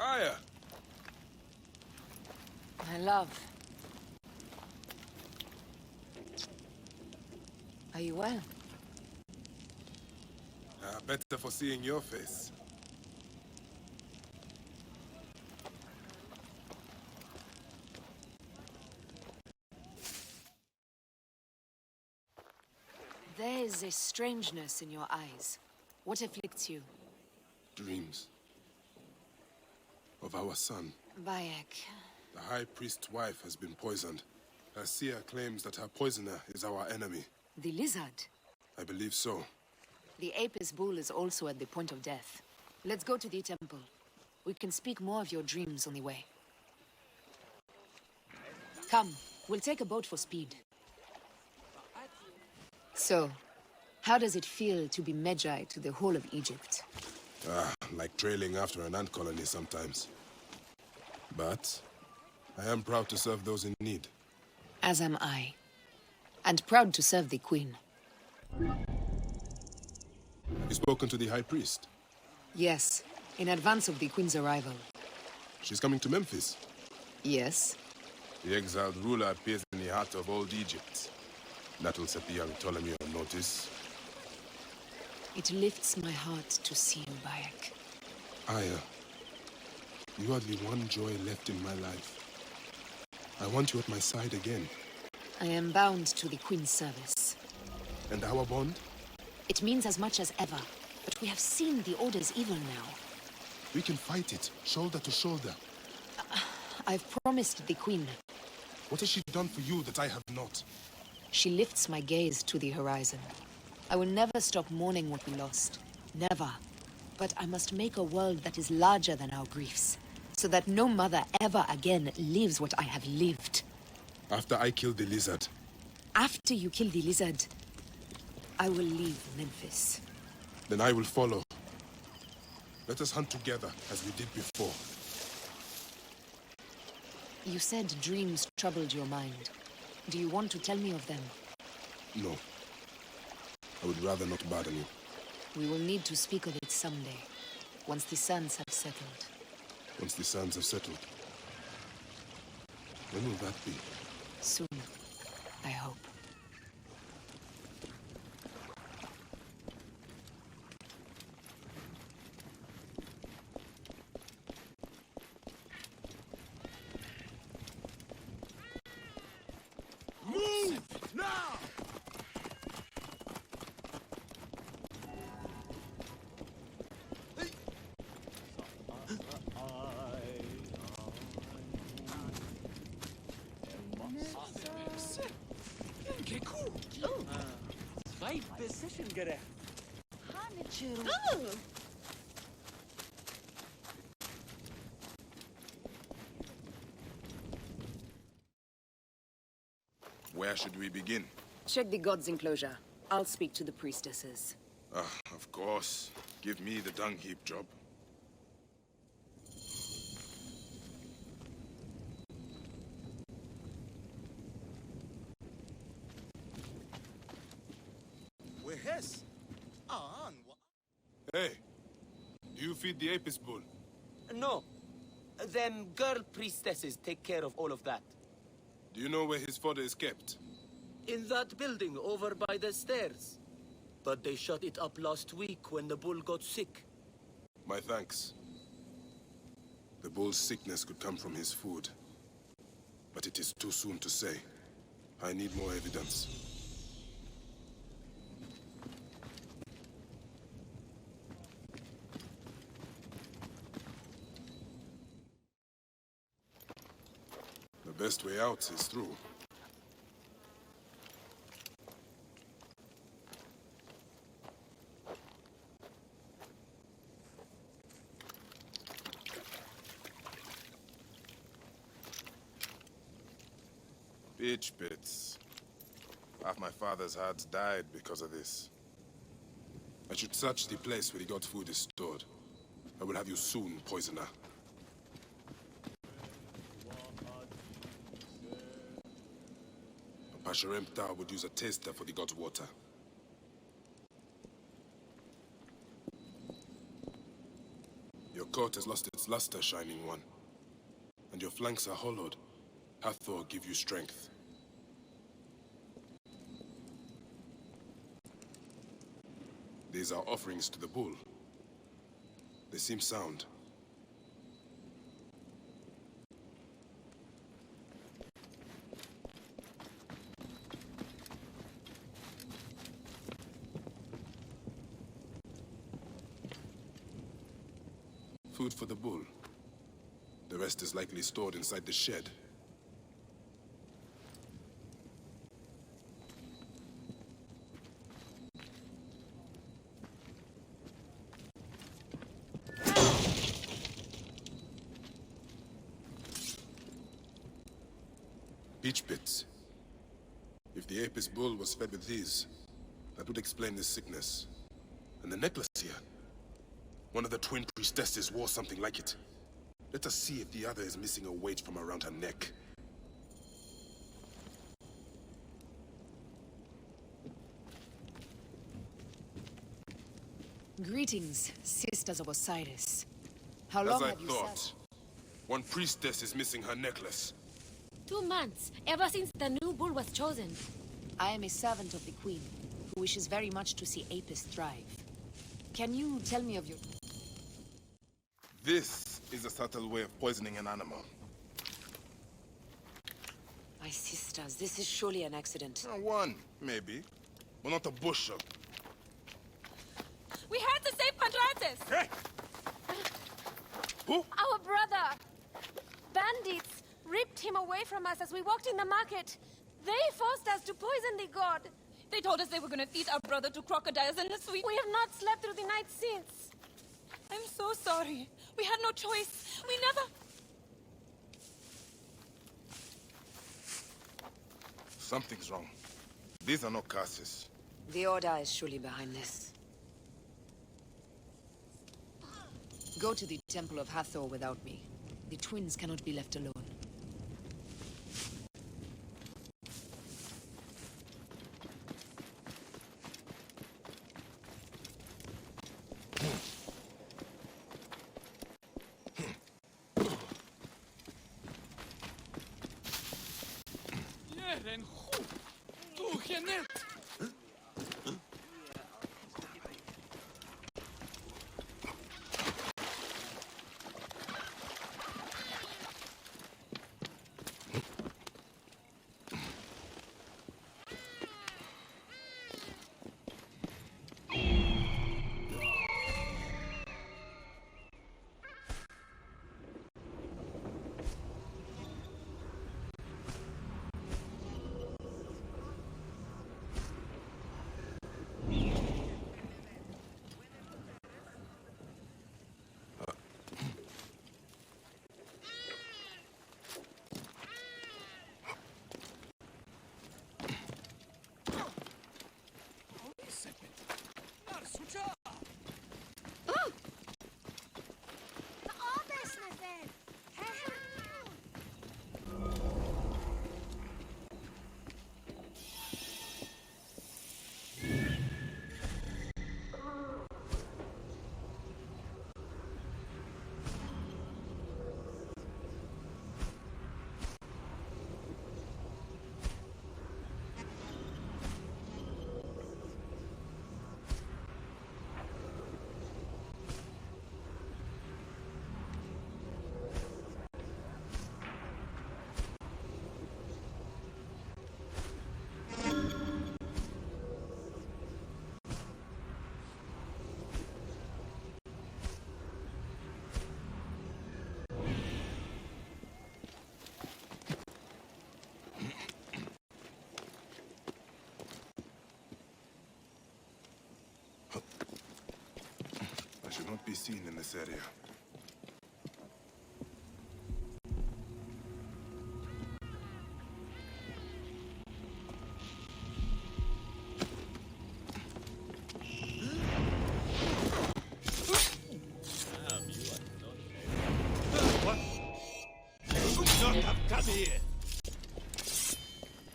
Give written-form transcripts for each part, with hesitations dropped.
Aya! My love. Are you well? Better for seeing your face. There is a strangeness in your eyes. What afflicts you? Dreams. Of our son. Bayek. The High Priest's wife has been poisoned. Her seer claims that her poisoner is our enemy. The lizard? I believe so. The Apis bull is also at the point of death. Let's go to the temple. We can speak more of your dreams on the way. Come, we'll take a boat for speed. So, how does it feel to be Magi to the whole of Egypt? Like trailing after an ant colony sometimes. But I am proud to serve those in need. As am I. And proud to serve the Queen. Have you spoken to the High Priest? Yes, in advance of the Queen's arrival. She's coming to Memphis. Yes? The exiled ruler appears in the heart of old Egypt. That will set the young Ptolemy on notice. It lifts my heart to see you, Bayek. Aya, you are the one joy left in my life. I want you at my side again. I am bound to the Queen's service. And our bond? It means as much as ever, but we have seen the Order's evil now. We can fight it, shoulder to shoulder. I've promised the Queen. What has she done for you that I have not? She lifts my gaze to the horizon. I will never stop mourning what we lost. Never. But I must make a world that is larger than our griefs, so that no mother ever again lives what I have lived. After I kill the lizard. After you kill the lizard, I will leave Memphis. Then I will follow. Let us hunt together, as we did before. You said dreams troubled your mind. Do you want to tell me of them? No. I would rather not burden you. We will need to speak of it someday, once the suns have settled. Once the suns have settled. When will that be? Soon, I hope. Move! Now! Where should we begin? Check the god's enclosure. I'll speak to the priestesses. Of course. Give me the dung heap job. Hey, do you feed the Apis bull? No. Them girl priestesses take care of all of that. Do you know where his fodder is kept? In that building over by the stairs. But they shut it up last week when the bull got sick. My thanks. The bull's sickness could come from his food. But it is too soon to say. I need more evidence. The best way out is through. Bitch bits. Half my father's herds died because of this. I should search the place where the god's food is stored. I will have you soon, poisoner. Pasharemta would use a taster for the god's water. Your coat has lost its luster, Shining One. And your flanks are hollowed. Hathor give you strength. These are offerings to the bull. They seem sound. Food for the bull. The rest is likely stored inside the shed. Peach pits. If the Apis bull was fed with these, that would explain this sickness. And the necklace here. One of the twin priestesses wore something like it. Let us see if the other is missing a weight from around her neck. Greetings, sisters of Osiris. How long As I have you thought, served? one priestess is missing her necklace. 2 months, ever since the new bull was chosen. I am a servant of the Queen, who wishes very much to see Apis thrive. Can you tell me of your... This is a subtle way of poisoning an animal. My sisters, this is surely an accident. One, maybe. But not a bushel. We had to save Pandrates! Hey! Who? Our brother! Bandits ripped him away from us as we walked in the market. They forced us to poison the god. They told us they were gonna feed our brother to crocodiles and the sweet. We have not slept through the night since. I'm so sorry. We had no choice. We never... Something's wrong. These are not curses. The Order is surely behind this. Go to the Temple of Hathor without me. The twins cannot be left alone. I should not be seen in this area.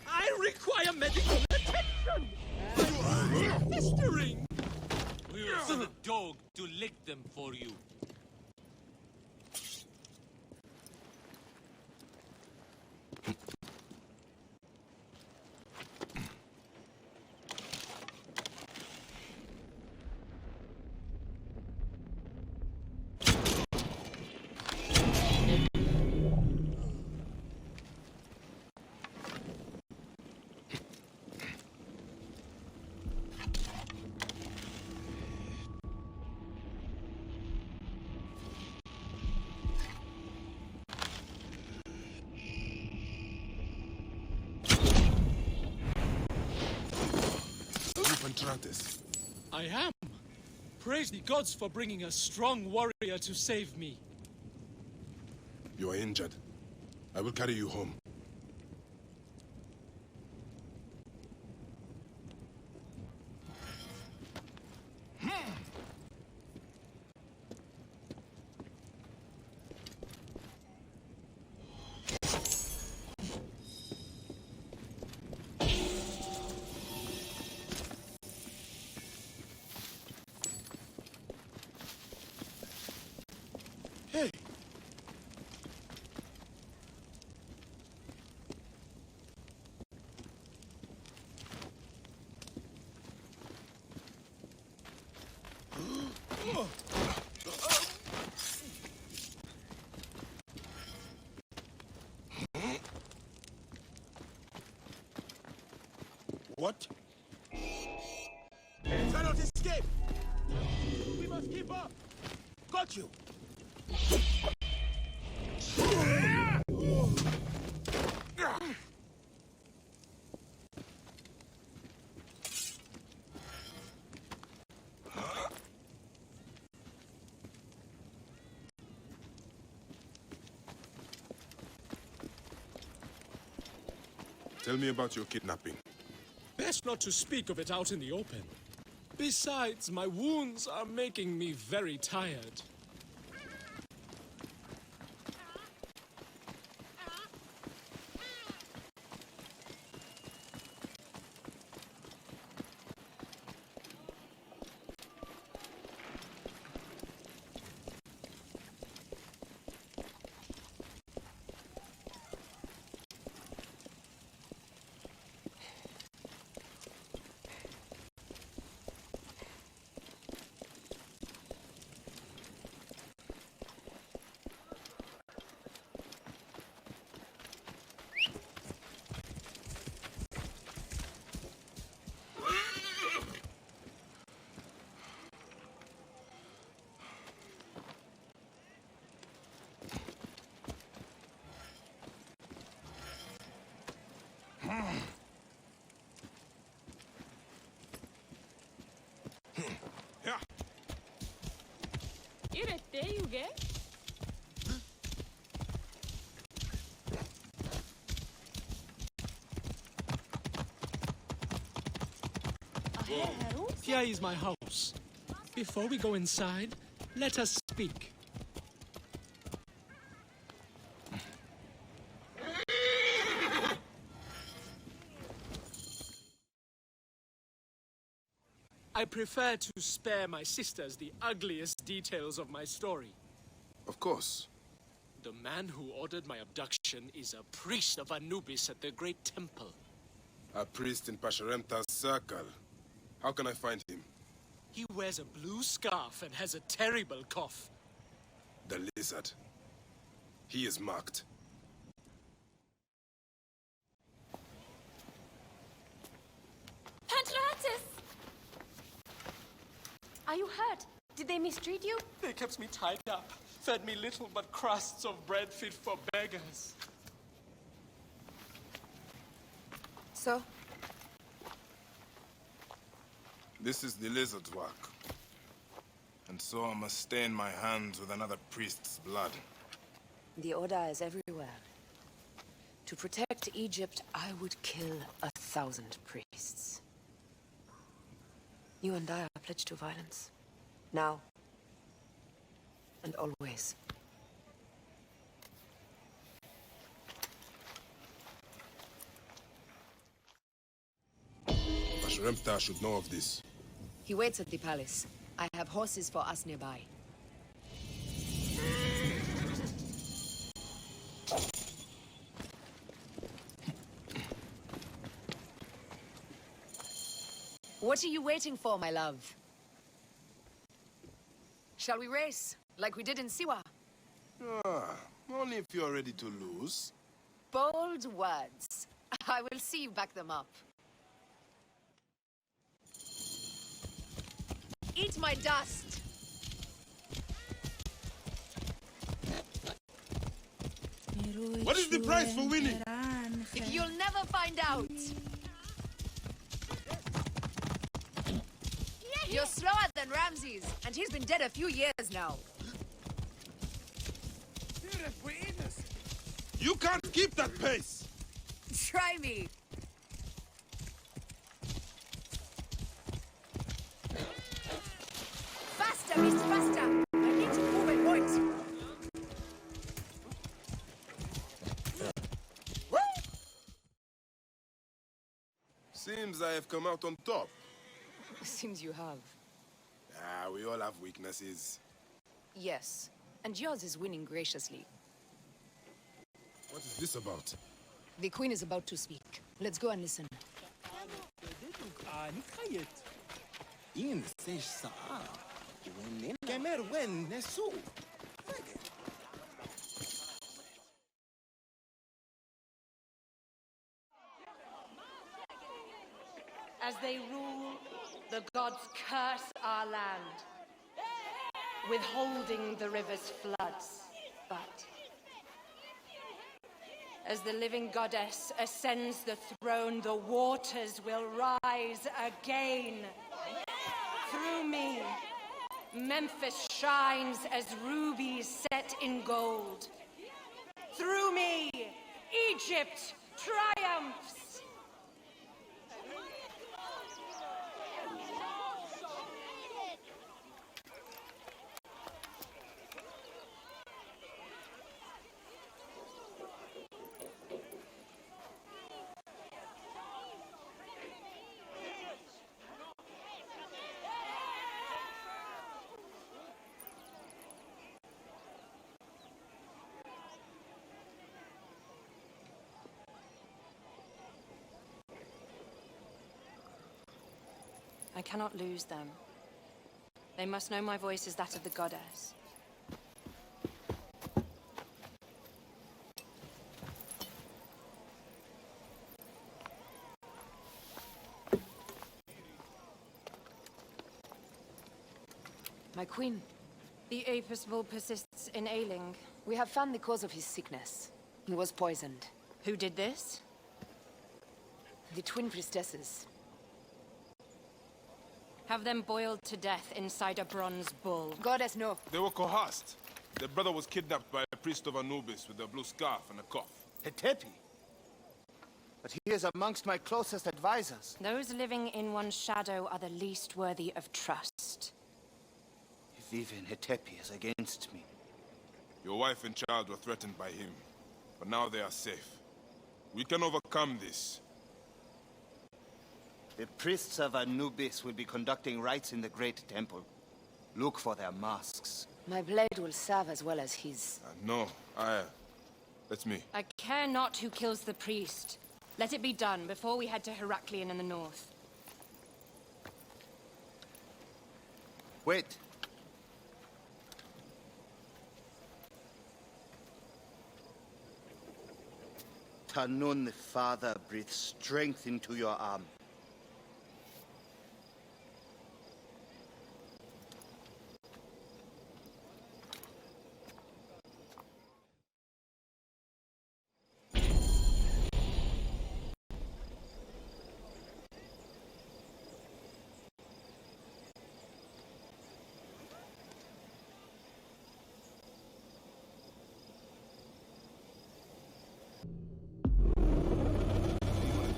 I require medical attention! You are festering! We will send a dog to lick them for you. Caltrates? I am. Praise the gods for bringing a strong warrior to save me. You are injured. I will carry you home. Hey! What? Cannot escape! We must keep up! Got you! Tell me about your kidnapping. Best not to speak of it out in the open. Besides, my wounds are making me very tired. Yeah. Here is my house. Before we go inside, let us speak. I prefer to spare my sisters the ugliest details of my story. Of course. The man who ordered my abduction is a priest of Anubis at the Great Temple. A priest in Pasherenptah's circle. How can I find him? He wears a blue scarf and has a terrible cough. The lizard. He is marked. Pantratis! Are you hurt? Did they mistreat you? They kept me tied up, fed me little but crusts of bread fit for beggars. So? This is the lizard's work. And so I must stain my hands with another priest's blood. The Order is everywhere. To protect Egypt, I would kill 1,000 priests. You and I are pledged to violence. Now. And always. Pasherenptah should know of this. He waits at the palace. I have horses for us nearby. What are you waiting for, my love? Shall we race, like we did in Siwa? Only if you're ready to lose. Bold words. I will see you back them up. Eat my dust! What is the price for winning? You'll never find out! than Ramses, and he's been dead a few years now. You can't keep that pace! Try me. Faster, Beast, faster! I need to move at once. Seems I have come out on top. Seems you have. Ah, we all have weaknesses. Yes, and yours is winning graciously. What is this about? The Queen is about to speak. Let's go and listen. As they rule, the gods curse our land, withholding the river's floods. But as the living goddess ascends the throne, the waters will rise again. Through me, Memphis shines as rubies set in gold. Through me, Egypt triumphs. I cannot lose them. They must know my voice is that of the goddess. My queen, The Apis bull persists in ailing. we have found the cause of his sickness. He was poisoned. Who did this? The twin priestesses. Have them boiled to death inside a bronze bull. Goddess, no. They were coerced. Their brother was kidnapped by a priest of Anubis with a blue scarf and a cough. Hetepi? But he is amongst my closest advisors. Those living in one's shadow are the least worthy of trust. If even Hetepi is against me. Your wife and child were threatened by him, but now they are safe. We can overcome this. The priests of Anubis will be conducting rites in the Great Temple. Look for their masks. My blade will serve as well as his. No, that's me. I care not who kills the priest. Let it be done before we head to Heraklion in the north. Wait. Tanun the Father breathes strength into your arm.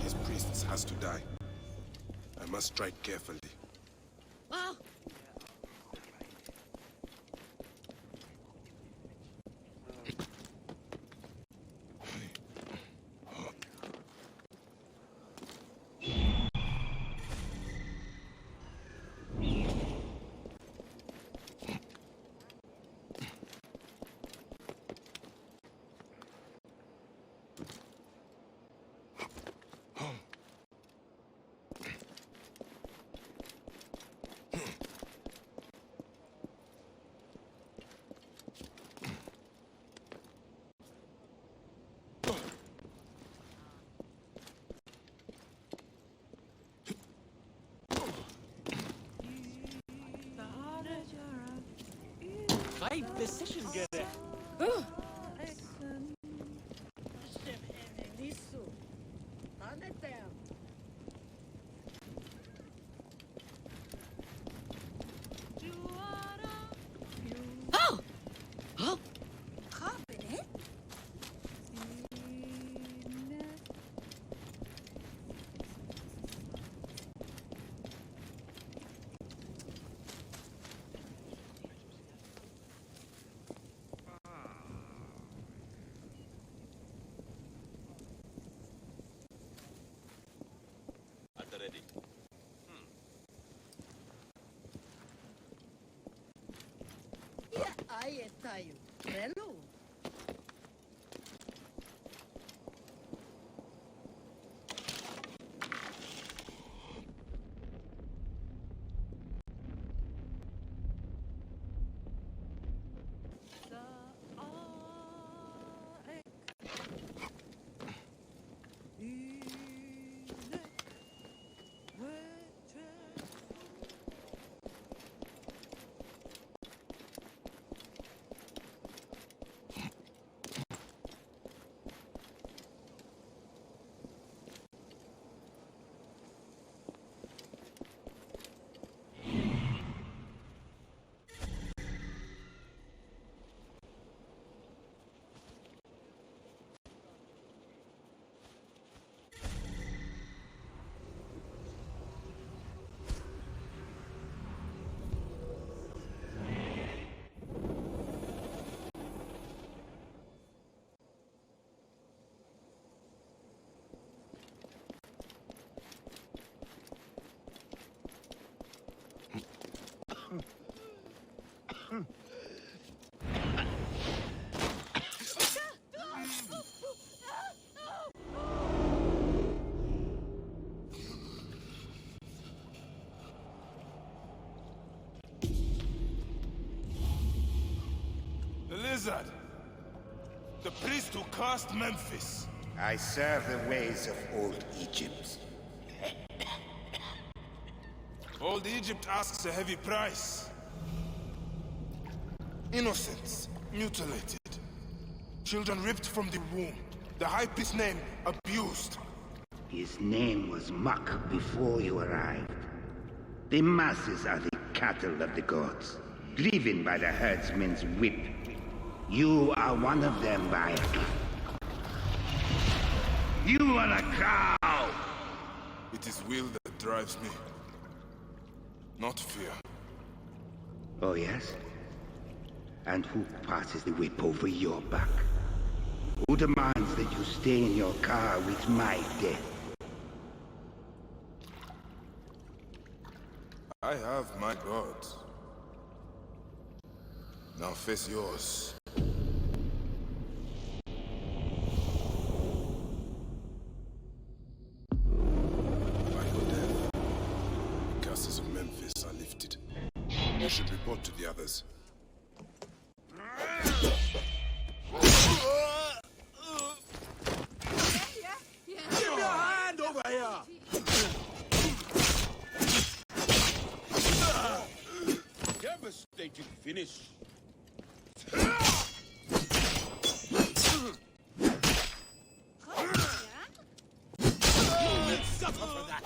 These priests has to die. I must strike carefully. Right decision, Gere. Hayet tayo. Relo. The lizard! The priest who cursed Memphis! I serve the ways of old Egypt. Old Egypt asks a heavy price. Innocents mutilated. Children ripped from the womb. The High Priest's name abused. His name was Muk before you arrived. The masses are the cattle of the gods, driven by the herdsman's whip. You are one of them, Bayek. You are a cow! It is will that drives me, not fear. Oh, yes? And who passes the whip over your back? Who demands that you stay in your car with my death? I have my gods. Now face yours. By your death, the curses of Memphis are lifted. You should report to the others. Give your hand over here! Devastating finish. Let's suffer for that.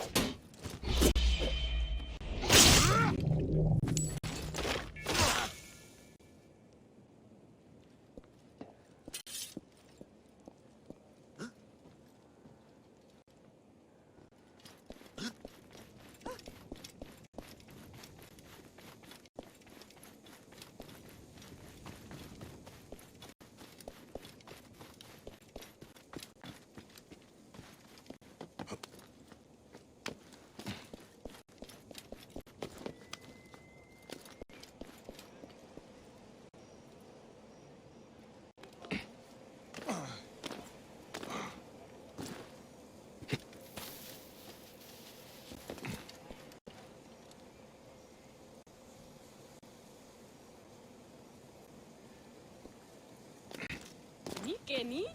Kenny,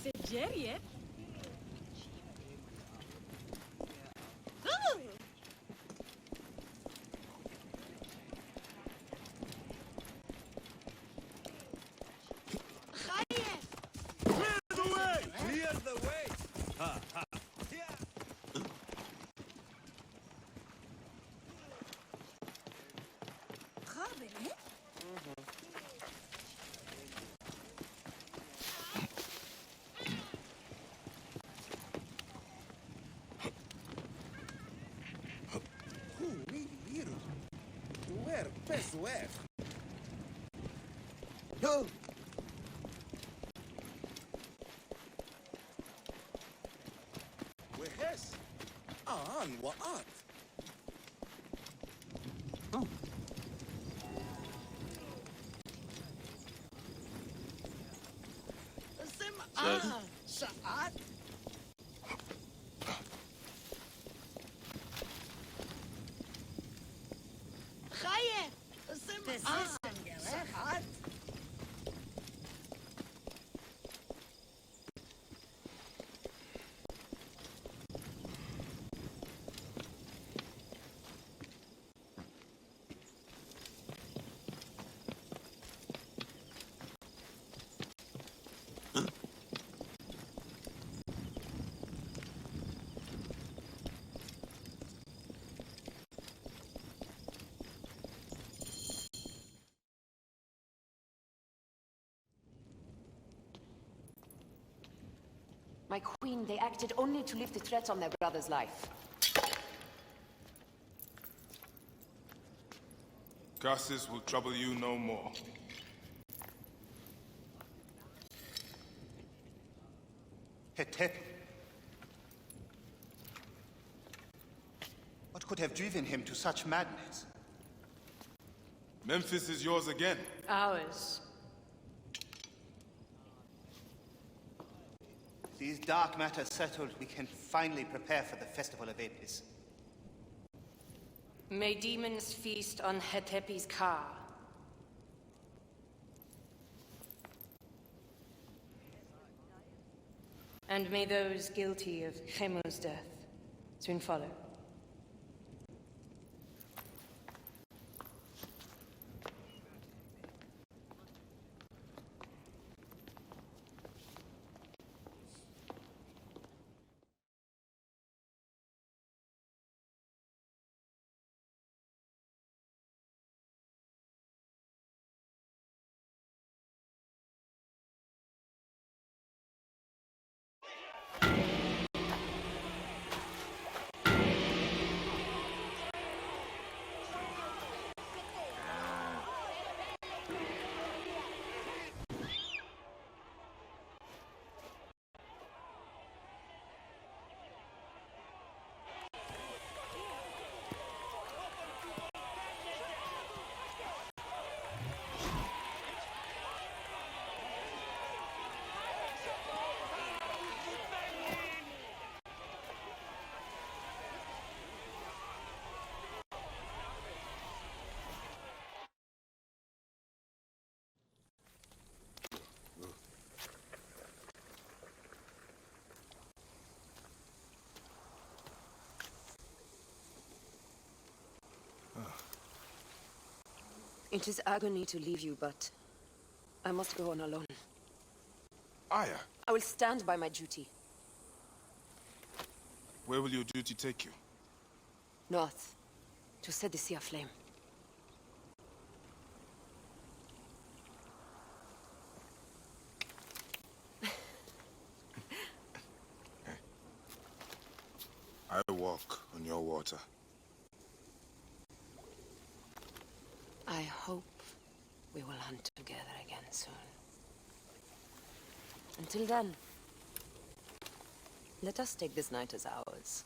c'est Jerry, eh? Clear the way! Clear the way! Ha ha! Where? No! وهس آن وآت Yes. Sa'at? Chaya! Sa'at? My queen, they acted only to lift the threat on their brother's life. Curses will trouble you no more. Hetep. What could have driven him to such madness? Memphis is yours again. Ours. These dark matters settled, we can finally prepare for the Festival of Apis. May demons feast on Hetepi's car. And may those guilty of Chemo's death soon follow. It is agony to leave you, but I must go on alone. Aya, I will stand by my duty. where will your duty take you? North, to set the sea aflame. I walk on your water. I hope we will hunt together again soon. Until then, let us take this night as ours.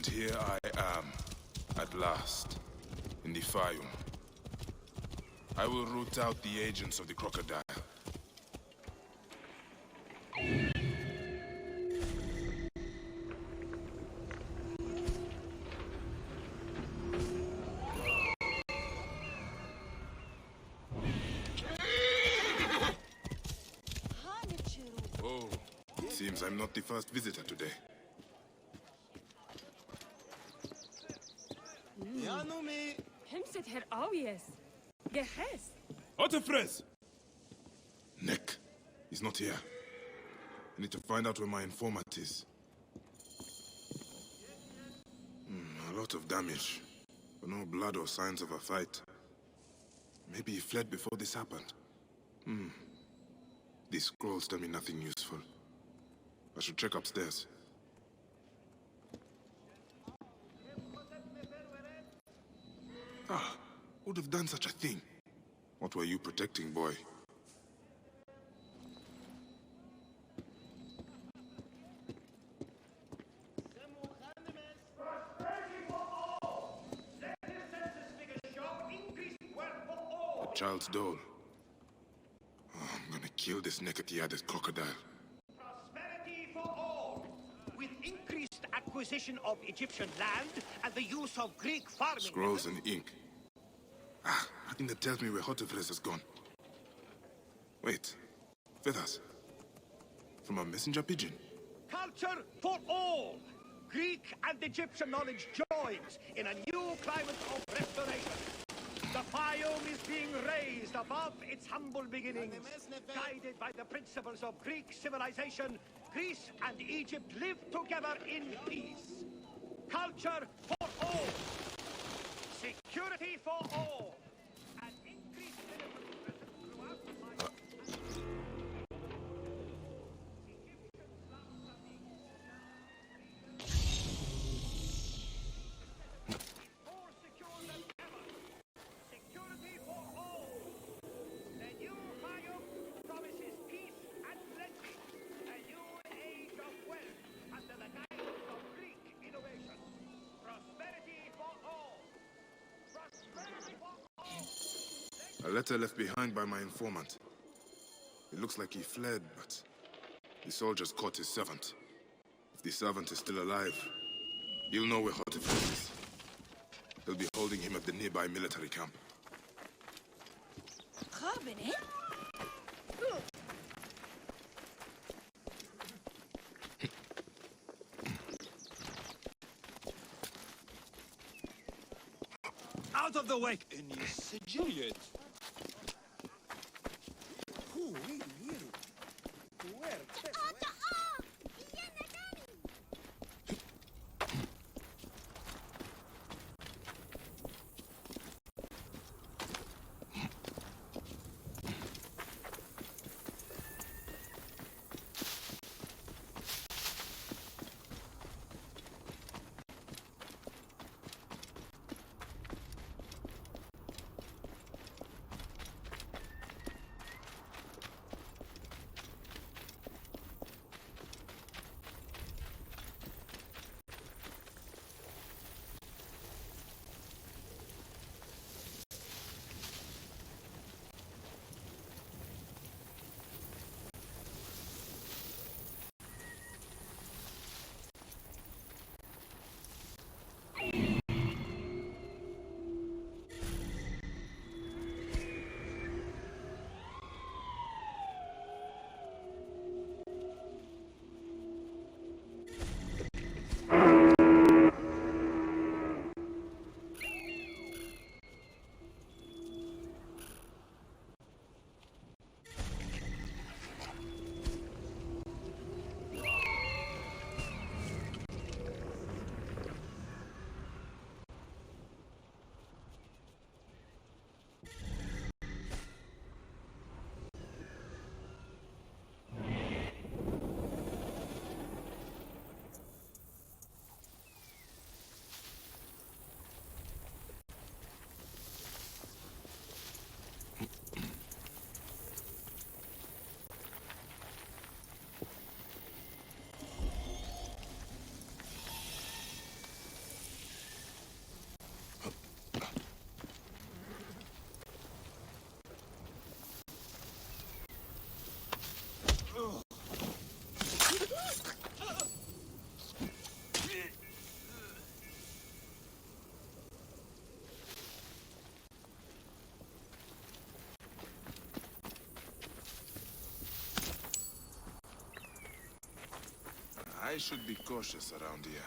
And here I am, at last, in the Fayum. I will root out the agents of the crocodile. Oh, seems I'm not the first visitor today. Himsit her obvious. Gehes. Otefres! Nick, he's not here. I need to find out where my informant is. A lot of damage, but no blood or signs of a fight. Maybe he fled before this happened. These scrolls tell me nothing useful. I should check upstairs. Ah, who would have done such a thing? What were you protecting, boy? A child's doll. Oh, I'm gonna kill this naked-eared crocodile. Prosperity for all, with increased acquisition of Egyptian land and the use of Greek farming. Scrolls and ink. Ah, nothing that tells me where Hotefres has gone. Wait, feathers. From a messenger pigeon. Culture for all. Greek and Egyptian knowledge joins in a new climate of restoration. The Fayum is being raised above its humble beginnings. Guided by the principles of Greek civilization, Greece and Egypt live together in peace. Culture for all. Security for all. And increased citizens throughout the Fayum. More secure than ever. Security for all. The new Fayum promises peace and plenty. A new age of wealth under the guidance of Greek innovation. Prosperity for all. Prosperity for all. A letter left behind by my informant. It looks like he fled, but the soldiers caught his servant. If the servant is still alive, he'll know where Hotefres is. They'll be holding him at the nearby military camp. Out of the way! Juliet! I should be cautious around here.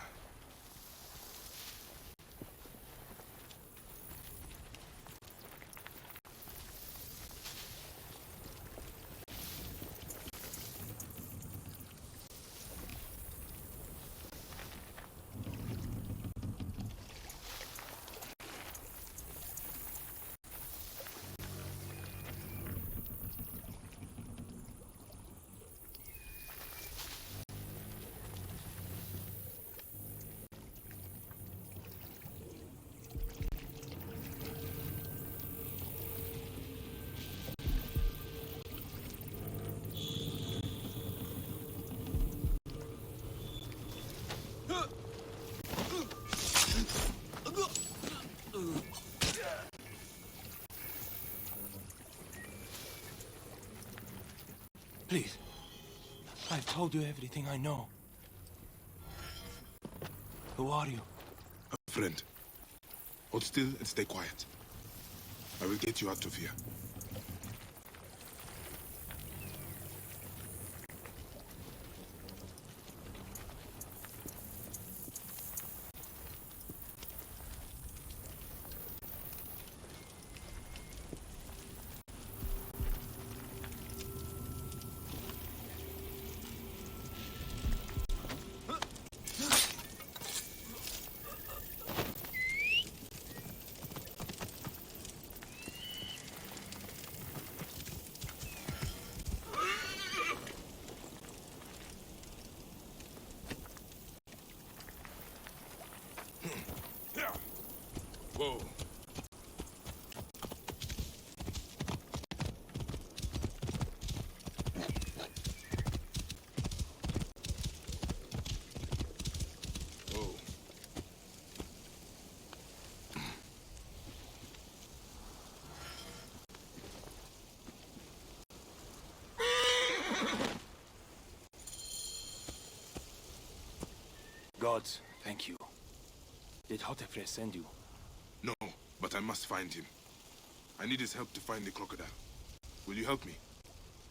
Please. I've told you everything I know. Who are you? A friend. Hold still and stay quiet. I will get you out of here. Whoa. Whoa. Gods, thank you. Did Hotefres send you? No, but I must find him. I need his help to find the crocodile. Will you help me?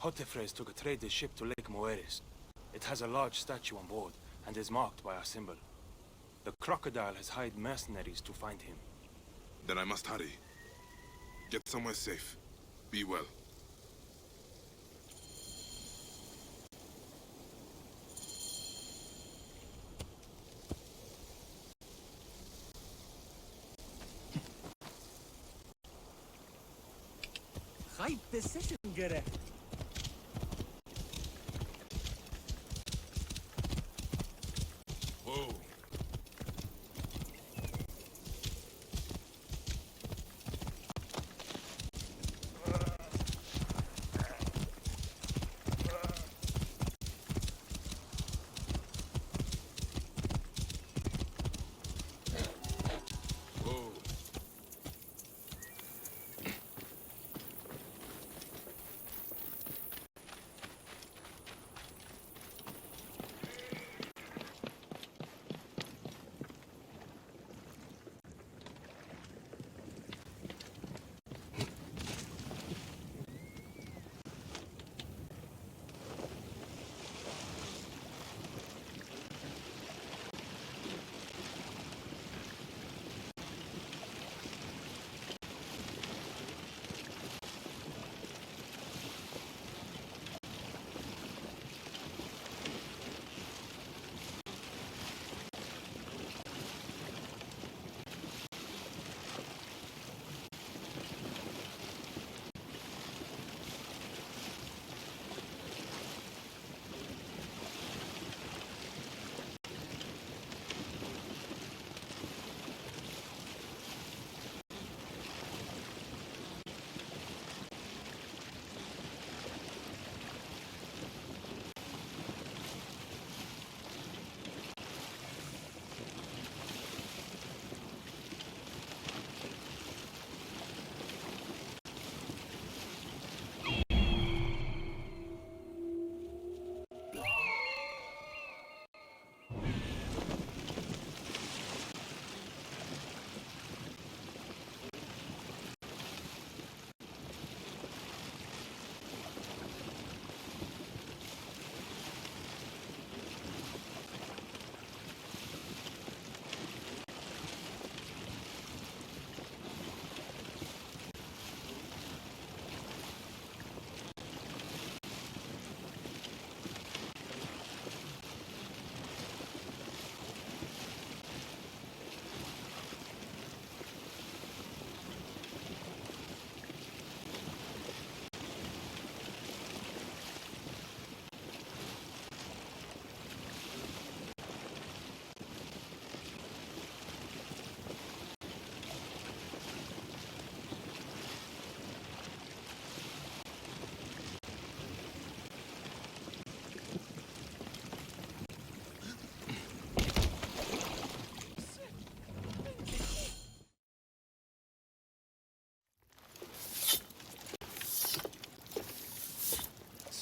Hotefres took a trader's ship to Lake Moeris. It has a large statue on board, and is marked by our symbol. The crocodile has hired mercenaries to find him. Then I must hurry. Get somewhere safe. Be well. Right decision, Gere. Whoa.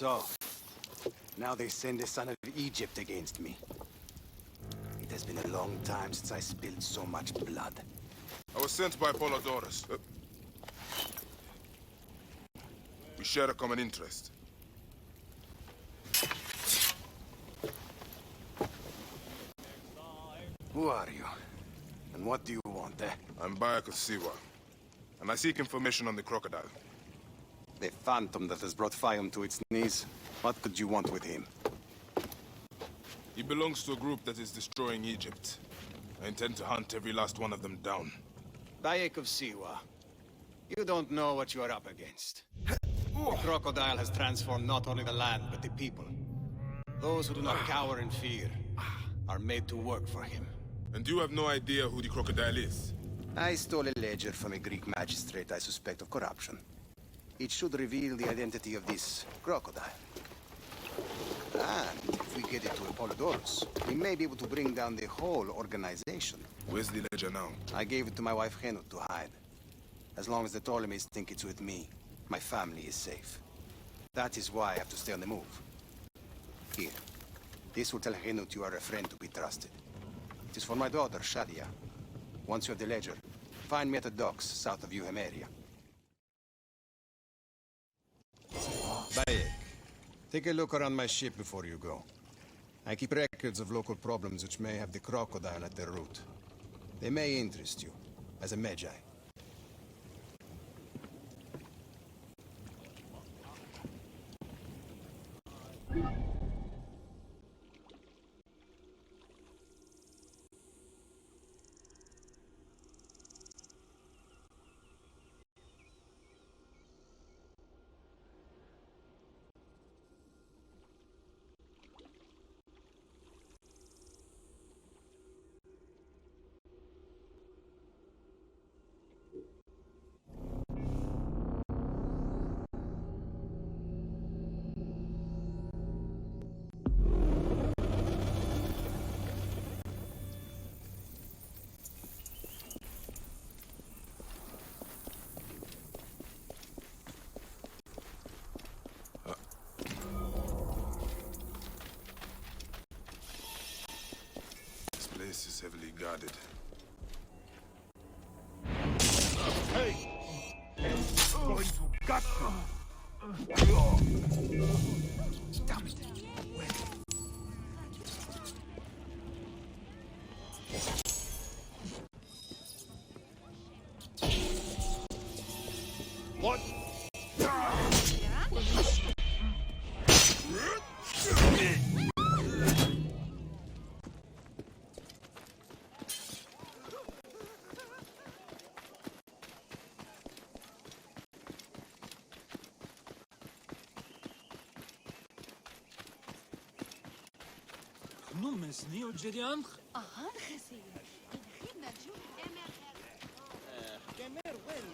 So, now they send the son of Egypt against me. It has been a long time since I spilled so much blood. I was sent by Polydorus. We share a common interest. Who are you? And what do you want, eh? I'm Bayek of Siwa, and I seek information on the crocodile. The phantom that has brought Fayum to its knees. What could you want with him? He belongs to a group that is destroying Egypt. I intend to hunt every last one of them down. Bayek of Siwa, you don't know what you are up against. The crocodile has transformed not only the land, but the people. Those who do not cower in fear are made to work for him. And you have no idea who the crocodile is? I stole a ledger from a Greek magistrate I suspect of corruption. It should reveal the identity of this crocodile. And if we get it to Apollodorus, we may be able to bring down the whole organization. Where's the ledger now? I gave it to my wife Henut to hide. As long as the Ptolemies think it's with me, my family is safe. That is why I have to stay on the move. Here. This will tell Henut you are a friend to be trusted. It is for my daughter, Shadia. Once you have the ledger, find me at the docks south of Euhemeria. Bayek, take a look around my ship before you go. I keep records of local problems which may have the crocodile at their root. They may interest you, as a Magi. This is heavily guarded. Hey! It's going to gut you! Stop it! What? Numes neo Jedian? Ahan Chesed. Kemer well,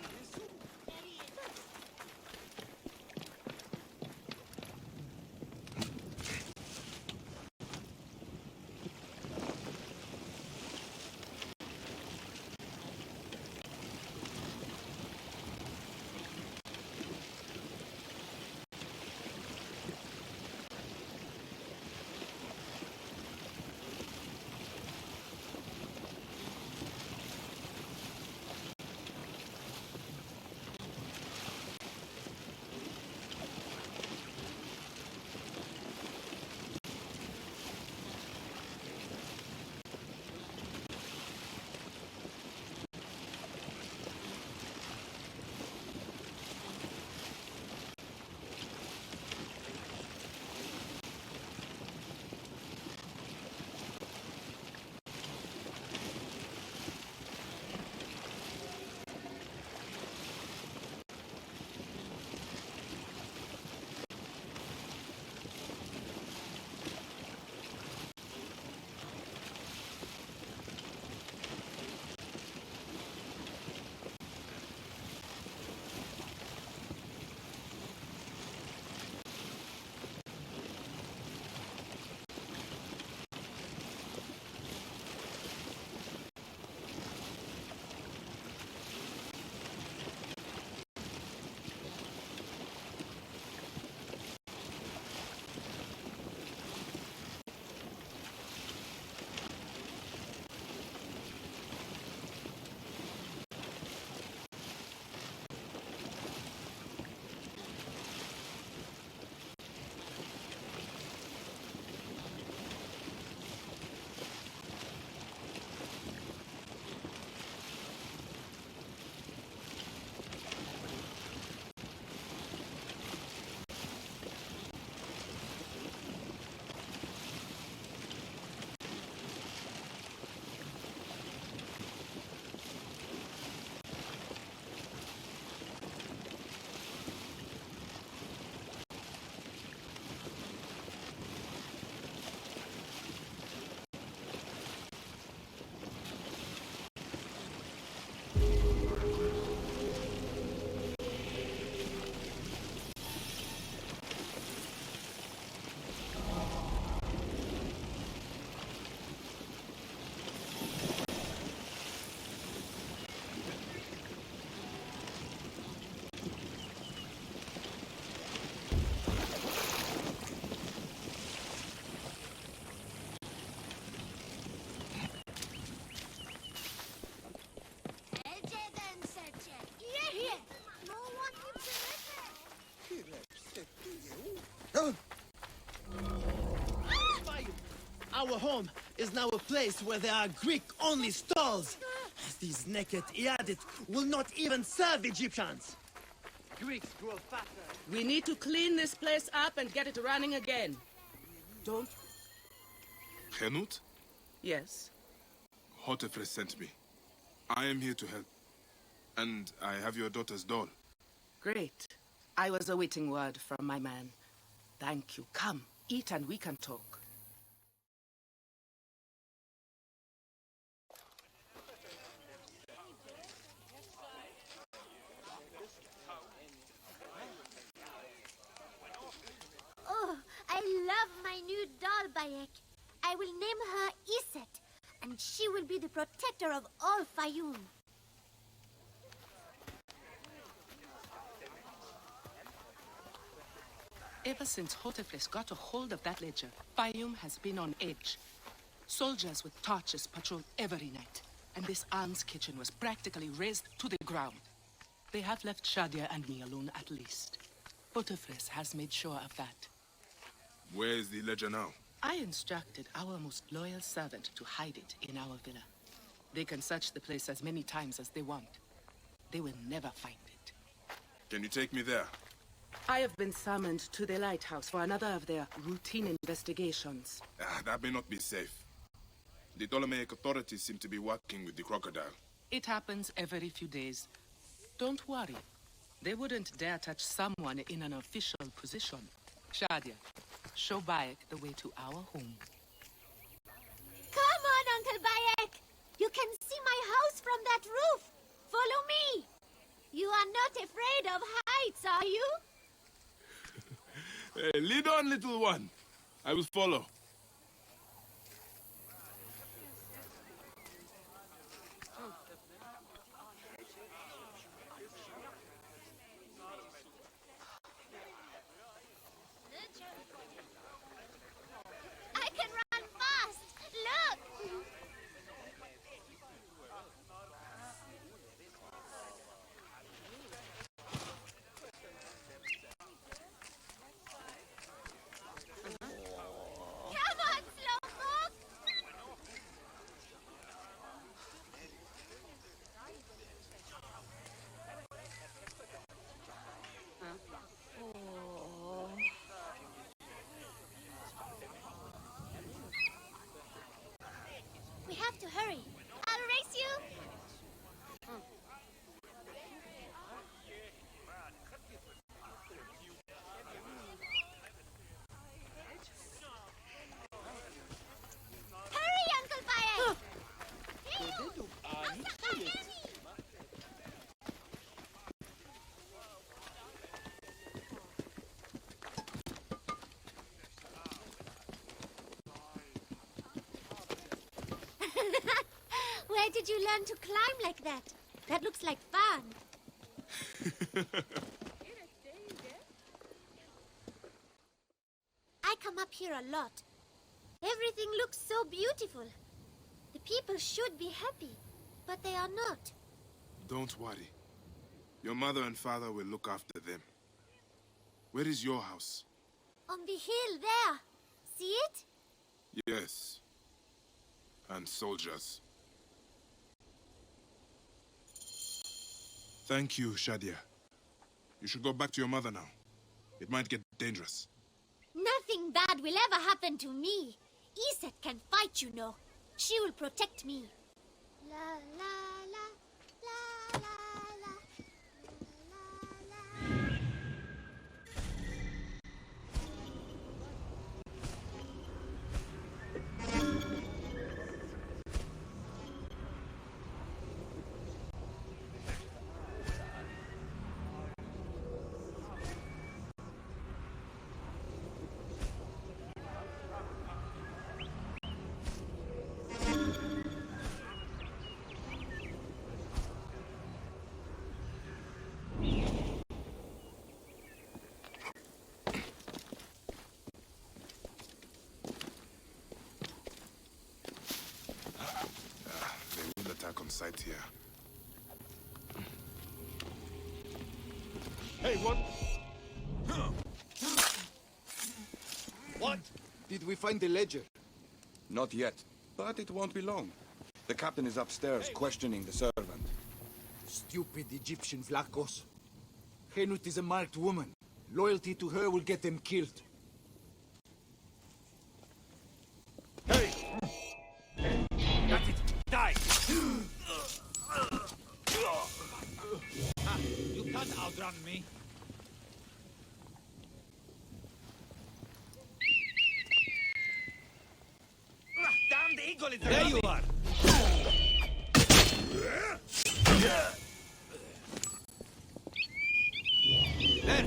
our home is now a place where there are Greek-only stalls. These naked Iadit will not even serve Egyptians. Greeks grow fatter. We need to clean this place up and get it running again. Don't... Henut? Yes? Hotefres sent me. I am here to help. And I have your daughter's doll. Great. I was awaiting word from my man. Thank you. Come, eat and we can talk. Oh, I love my new doll, Bayek. I will name her Iset, and she will be the protector of all Fayum. Ever since Hotefres got a hold of that ledger, Fayum has been on edge. Soldiers with torches patrol every night, and this alms kitchen was practically razed to the ground. They have left Shadia and me alone at least. Hotefres has made sure of that. Where is the ledger now? I instructed our most loyal servant to hide it in our villa. They can search the place as many times as they want. They will never find it. Can you take me there? I have been summoned to the lighthouse for another of their routine investigations. That may not be safe. The Ptolemaic authorities seem to be working with the crocodile. It happens every few days. Don't worry. They wouldn't dare touch someone in an official position. Shadia, show Bayek the way to our home. Come on, Uncle Bayek! You can see my house from that roof! Follow me! You are not afraid of heights, are you? Hey, lead on, little one. I will follow. I can run fast! Look! Come on, Slowpoke! We have to hurry. I'll race you. Hurry, Uncle Bayek! Where did you learn to climb like that? That looks like fun. I come up here a lot. Everything looks so beautiful. The people should be happy, but they are not. Don't worry. Your mother and father will look after them. Where is your house? On the hill there. See it? Yes. And soldiers. Thank you, Shadia. You should go back to your mother now. It might get dangerous. Nothing bad will ever happen to me. Iset can fight, you know. She will protect me. La la la, la la la, la la la. On site here. Hey, what? What? Did we find the ledger? Not yet, but it won't be long. The captain is upstairs questioning the servant. Stupid Egyptian Vlachos. Henut is a marked woman. Loyalty to her will get them killed. That's it. Die! You can't outrun me. Damn the eagle is there! You are! There!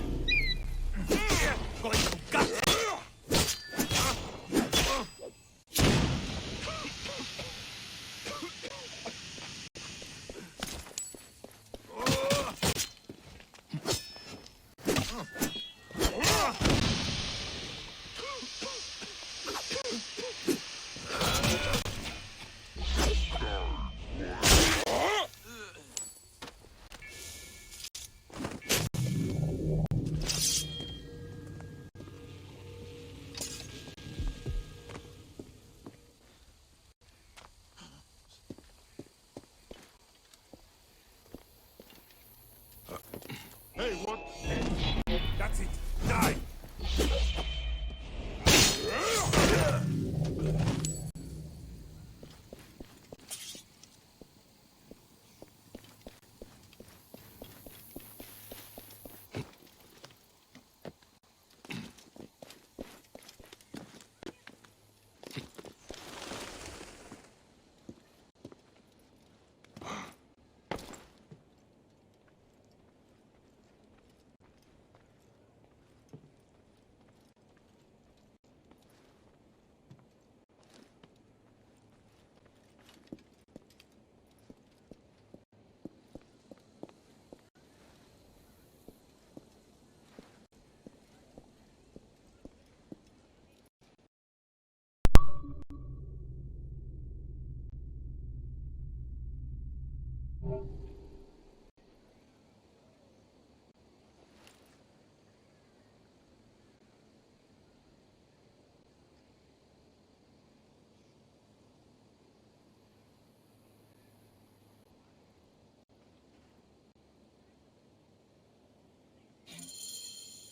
Going to gut! Hey, what? That's it. Die!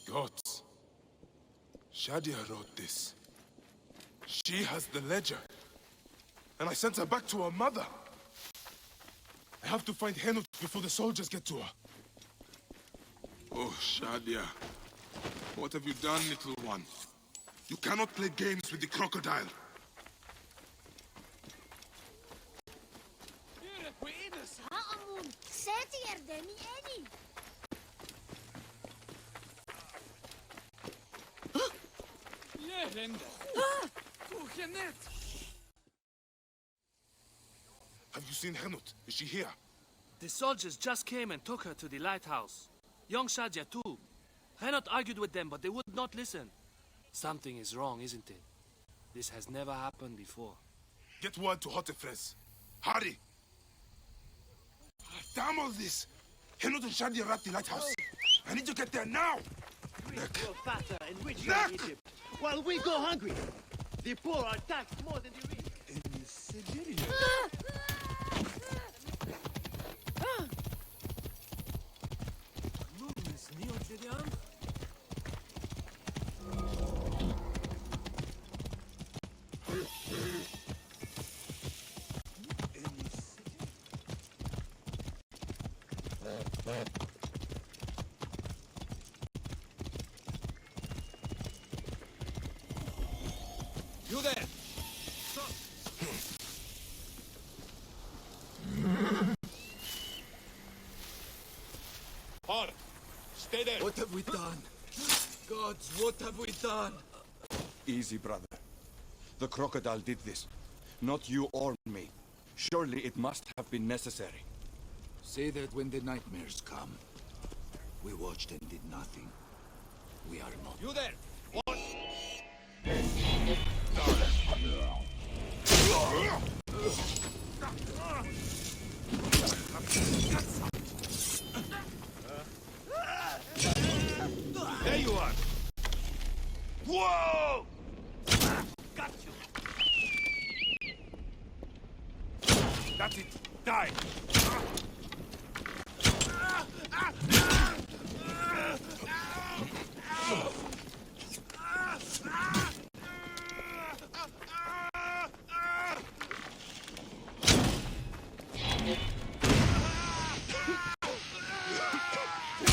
Gods. Shadia wrote this. She has the ledger. And I sent her back to her mother. I have to find Henut before the soldiers get to her. Oh, Shadia. What have you done, little one? You cannot play games with the crocodile. Have you seen Henut? Is she here? The soldiers just came and took her to the lighthouse. Young Shadia too. Henut argued with them, but they would not listen. Something is wrong, isn't it? This has never happened before. Get word to Hotefres. Hurry! Damn all this! Henut and Shadia are at the lighthouse. I need to get there now! Greeks grow fatter and richer in Egypt, while we go hungry. The poor are taxed more than the rich. In Siberia. You there! Hard! Stay there! What have we done? Gods, what have we done? Easy, brother. The crocodile did this. Not you or me. Surely it must have been necessary. Say that when the nightmares come. We watched and did nothing. We are not. You there! What? There you are! Whoa! Got you! That's it. Die!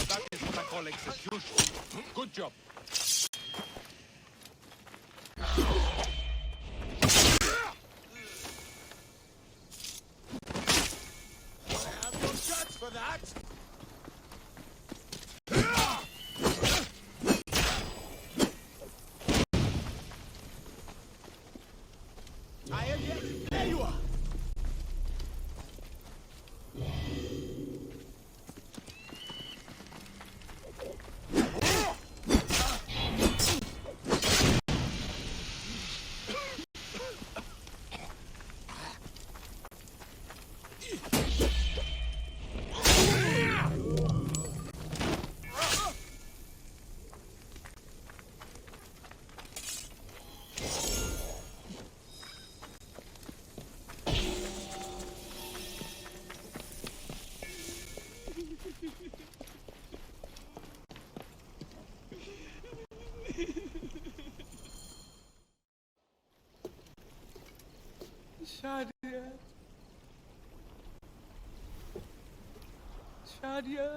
That is what I call execution. Good job. Have your shots for that! Tired yet? There you are! Shadia. Shadia.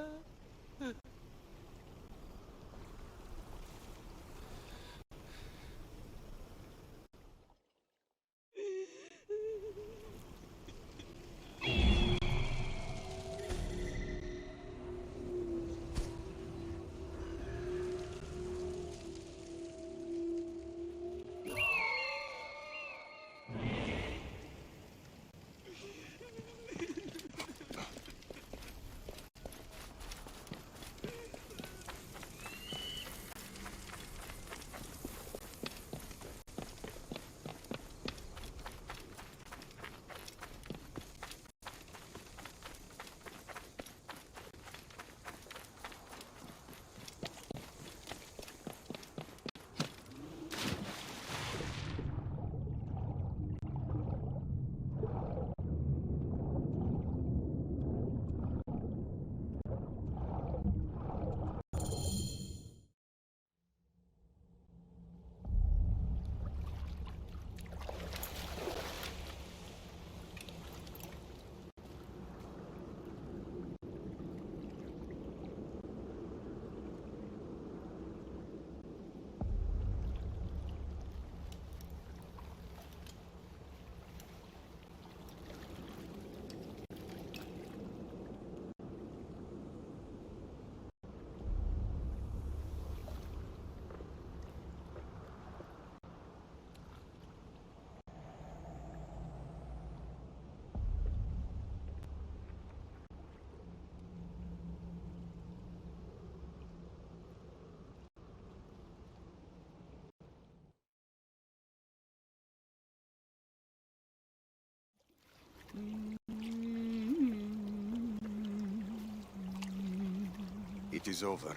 It is over.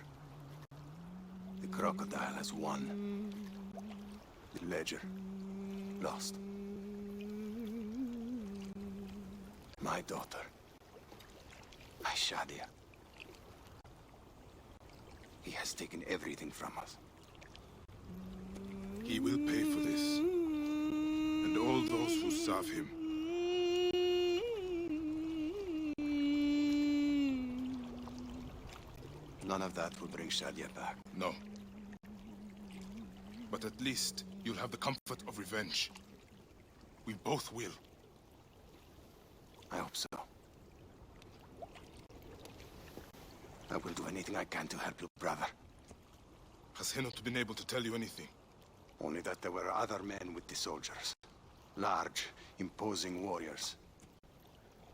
The crocodile has won. The ledger lost. My daughter. My Shadia. He has taken everything from us. He will pay for this. And all those who serve him. None of that will bring Shadia back. No. But at least you'll have the comfort of revenge. We both will. I hope so. I will do anything I can to help you, brother. Has Henut been able to tell you anything? Only that there were other men with the soldiers. Large, imposing warriors.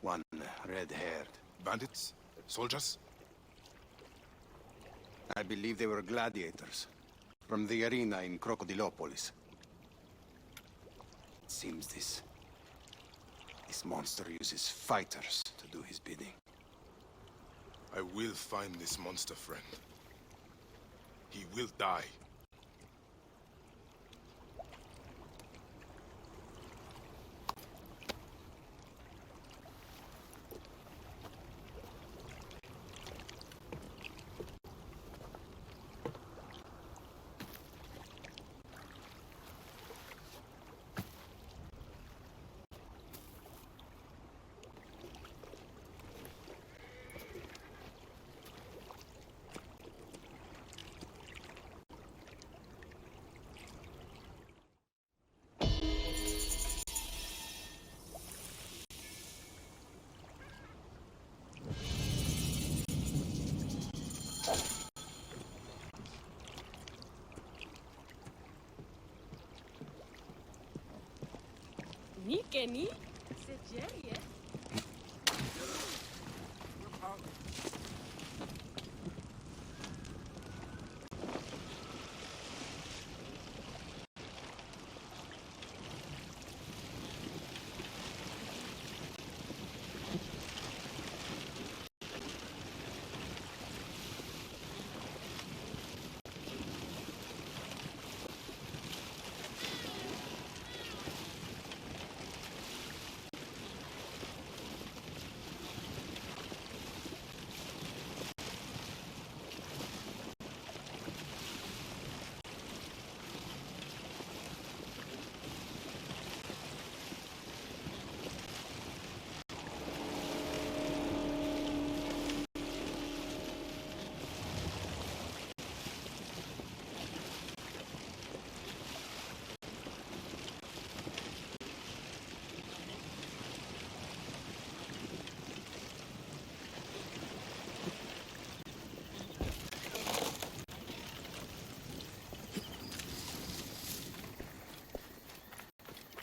One red-haired. Bandits? Soldiers? I believe they were gladiators. From the arena in Crocodilopolis. It seems this monster uses fighters to do his bidding. I will find this monster, friend. He will die. Kenny, Kenny. C'est Jerry, eh?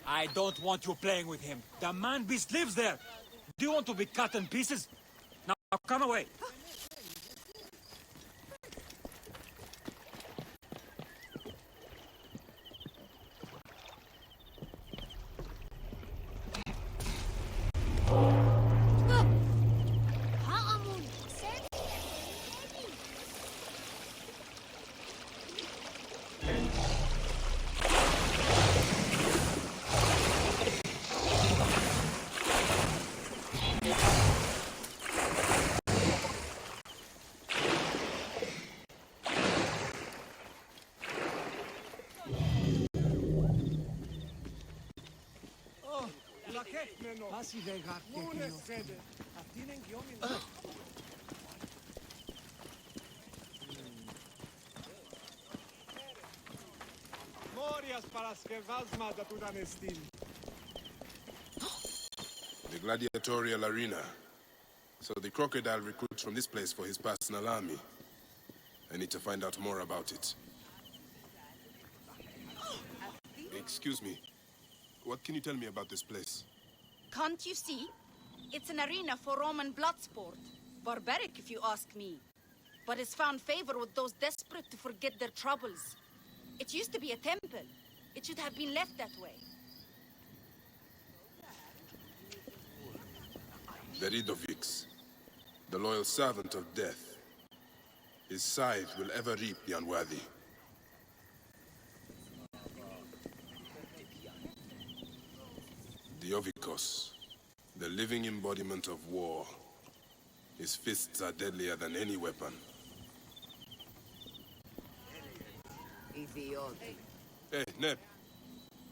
I don't want you playing with him. The man-beast lives there. Do you want to be cut in pieces? Now come away. The gladiatorial arena. So the crocodile recruits from this place for his personal army. I need to find out more about it. Excuse me. What can you tell me about this place? Can't you see? It's an arena for Roman blood sport. Barbaric, if you ask me. But it's found favor with those desperate to forget their troubles. It used to be a temple. It should have been left that way. Veridovix, the loyal servant of death. His scythe will ever reap the unworthy. Diovikos, the living embodiment of war. His fists are deadlier than any weapon. Hey, Neb.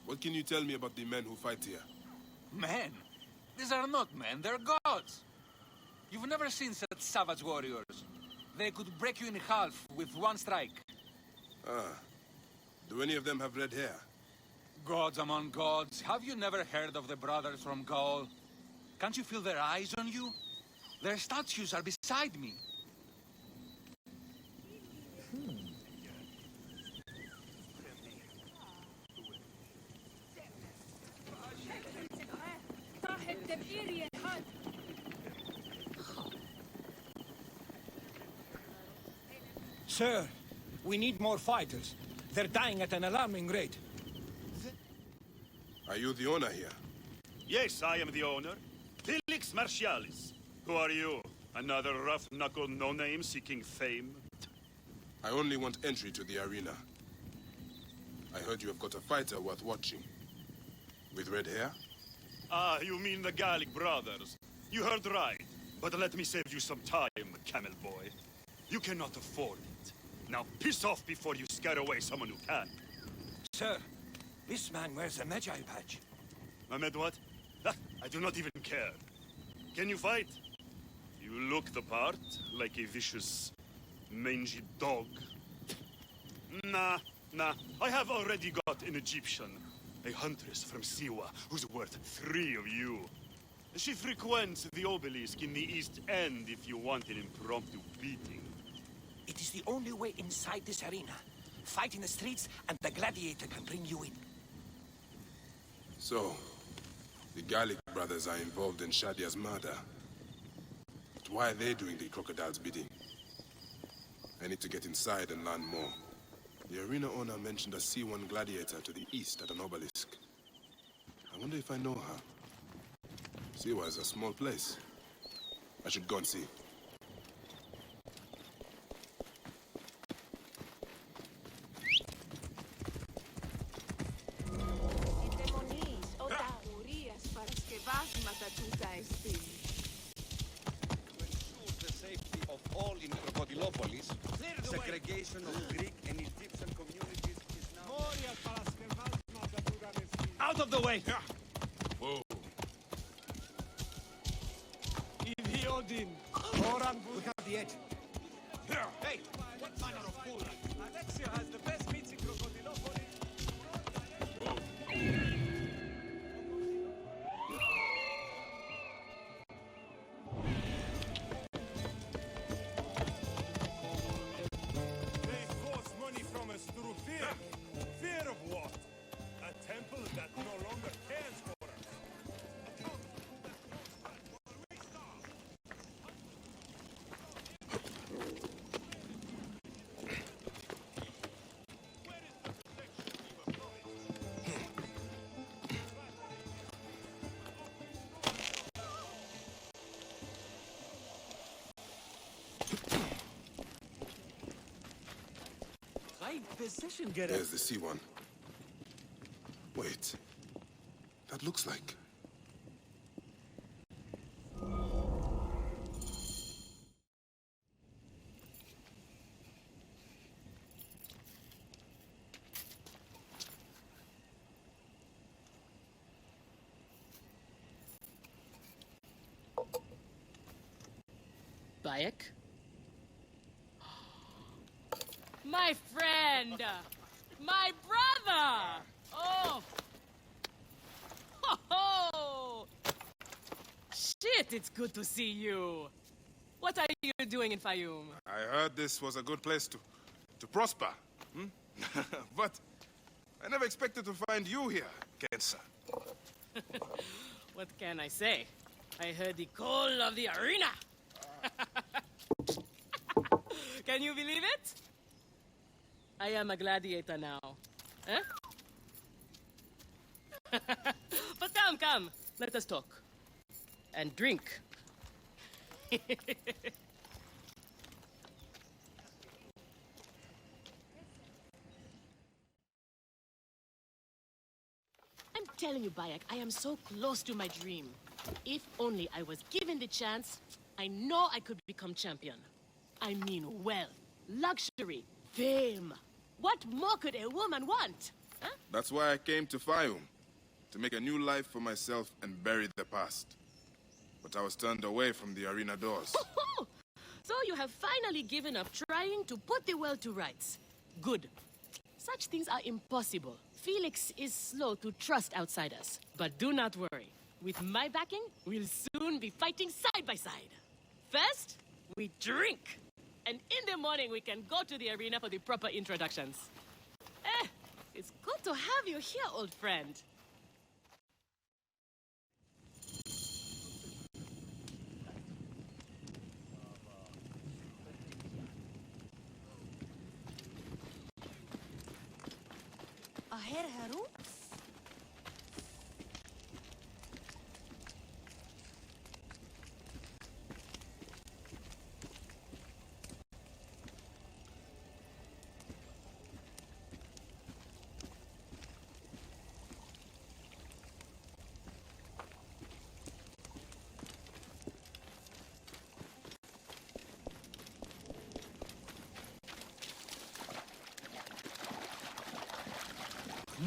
What can you tell me about the men who fight here? Men? These are not men, they're gods. You've never seen such savage warriors. They could break you in half with one strike. Ah. Do any of them have red hair? Gods among gods. Have you never heard of the brothers from Gaul? Can't you feel their eyes on you? Their statues are beside me. Sir, we need more fighters. They're dying at an alarming rate. Are you the owner here? Yes, I am the owner. Felix Martialis. Who are you? Another rough-knuckle no-name seeking fame? I only want entry to the arena. I heard you have got a fighter worth watching. With red hair? Ah, you mean the Gallic brothers. You heard right. But let me save you some time, camel boy. You cannot afford it. Now piss off before you scare away someone who can. Sir, this man wears a Magi badge. Ahmed what? Ah, I do not even care. Can you fight? You look the part, like a vicious, mangy dog. Nah. I have already got an Egyptian. A huntress from Siwa, who's worth 3 of you. She frequents the obelisk in the East End if you want an impromptu beating. It is the only way inside this arena. Fight in the streets, and the gladiator can bring you in. So, The Gallic brothers are involved in Shadia's murder. But why are they doing the crocodile's bidding? I need to get inside and learn more. The arena owner mentioned a C1 gladiator to the east at an obelisk. I wonder if I know her. Siwa is a small place. I should go and see. The safety of all in Crocodilopolis, segregation of Greek and Egyptian communities is now... Out of the way! Whoa. Idiodin! Oran, look at the edge. Hey, what manner of fool? Alexia has the best meats in Crocodilopolis. They force money from us through fear. Fear of what? A temple that no longer cares for us. Right position, get There's the C1. Wait. That looks like... Bayek? My friend! My brother! Oh! Ho ho! Shit, it's good to see you. What are you doing in Fayum? I heard this was a good place to prosper. Hmm? But I never expected to find you here, Kensa. What can I say? I heard the call of the arena. Can you believe it? I am a gladiator now. Eh? But come, let us talk. And drink. I'm telling you, Bayek, I am so close to my dream. If only I was given the chance, I know I could become champion. I mean wealth, luxury, fame. What more could a woman want? Huh? That's why I came to Fayum. To make a new life for myself and bury the past. But I was turned away from the arena doors. So you have finally given up trying to put the world to rights. Good. Such things are impossible. Felix is slow to trust outsiders. But do not worry. With my backing, we'll soon be fighting side by side. First, we drink. And in the morning, we can go to the arena for the proper introductions. It's good to have you here, old friend. Aher Haru?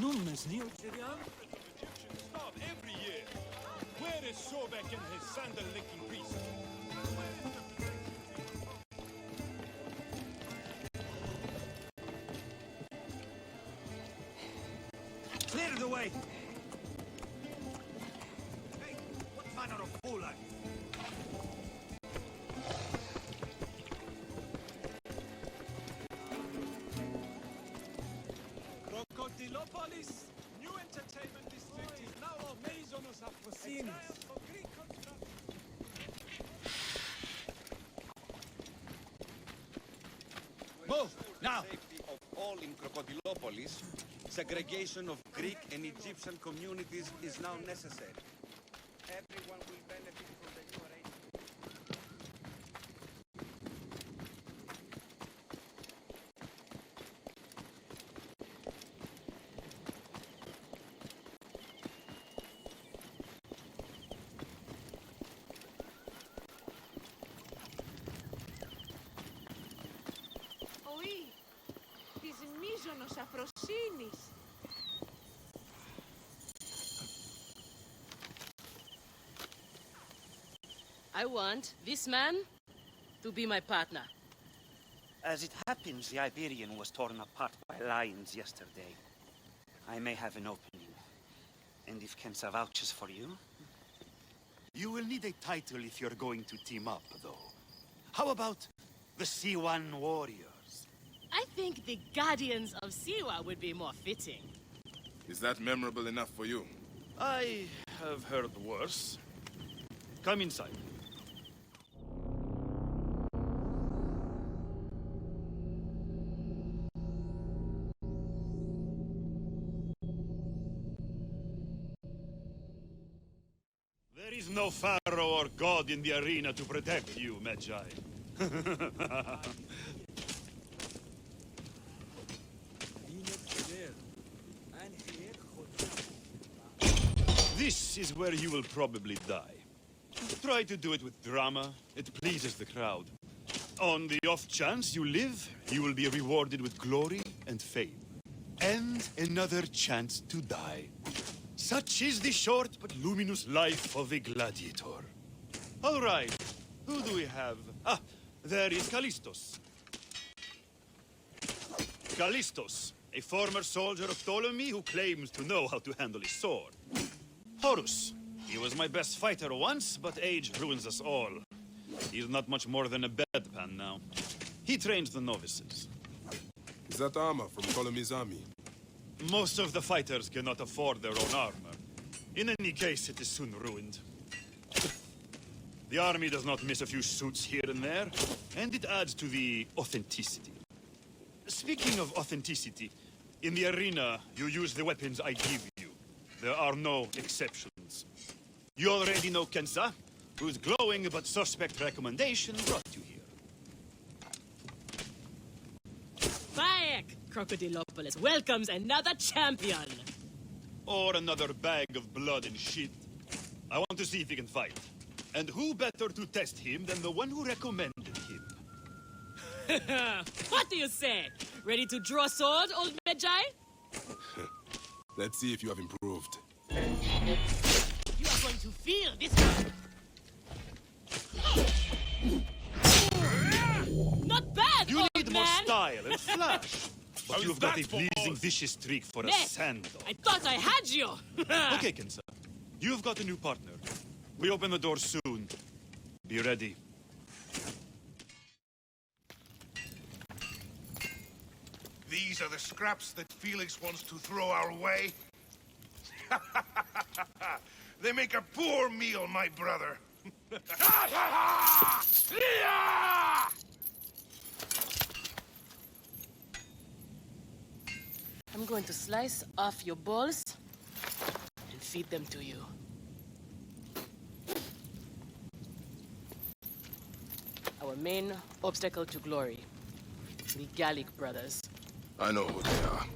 Numes Neo. Egyptians starve every year. Where is Sobek and his sandal-licking priest? Clear the way! Hey, what manner of fool are you? Crocodilopolis, new entertainment district, is now our maison aux affaires. Move, now! Safety of all in Crocodilopolis, segregation of Greek and Egyptian communities is now necessary. Everyone will benefit from the new arrangement. Oui, της μείζωνος αφροσύνης. I want this man to be my partner. As it happens, the Iberian was torn apart by lions yesterday. I may have an opening. And if Kensa vouches for you? You will need a title if you're going to team up, though. How about the C1 Warriors? I think the Guardians of Siwa would be more fitting. Is that memorable enough for you? I have heard worse. Come inside. There is no pharaoh or god in the arena to protect you, Magi. This is where you will probably die. Try to do it with drama. It pleases the crowd. On the off chance you live, you will be rewarded with glory and fame. And another chance to die. Such is the short but luminous life of a gladiator. All right, who do we have? Ah, there is Callistos. Callistos, a former soldier of Ptolemy who claims to know how to handle his sword. Horus, he was my best fighter once, but age ruins us all. He's not much more than a bedpan now. He trains the novices. Is that armor from Ptolemy's army? Most of the fighters cannot afford their own armor. In any case, it is soon ruined. The army does not miss a few suits here and there, and it adds to the authenticity. Speaking of authenticity, in the arena, you use the weapons I give you. There are no exceptions. You already know Kensa, whose glowing but suspect recommendation brought you here. Bayek! Crocodilopolis welcomes another champion! Or another bag of blood and shit. I want to see if he can fight. And who better to test him than the one who recommended him? What do you say? Ready to draw sword, old Magi? Let's see if you have improved. You are going to feel this one! Not bad, You old need man. more style and flash. But you've got a pleasing vicious trick for a Nick, sandal. I thought I had you! Okay, Kensa. You've got a new partner. We open the door soon. Be ready. These are the scraps that Felix wants to throw our way? They make a poor meal, my brother. I'm going to slice off your balls and feed them to you. Our main obstacle to glory, the Gallic brothers. I know who they are.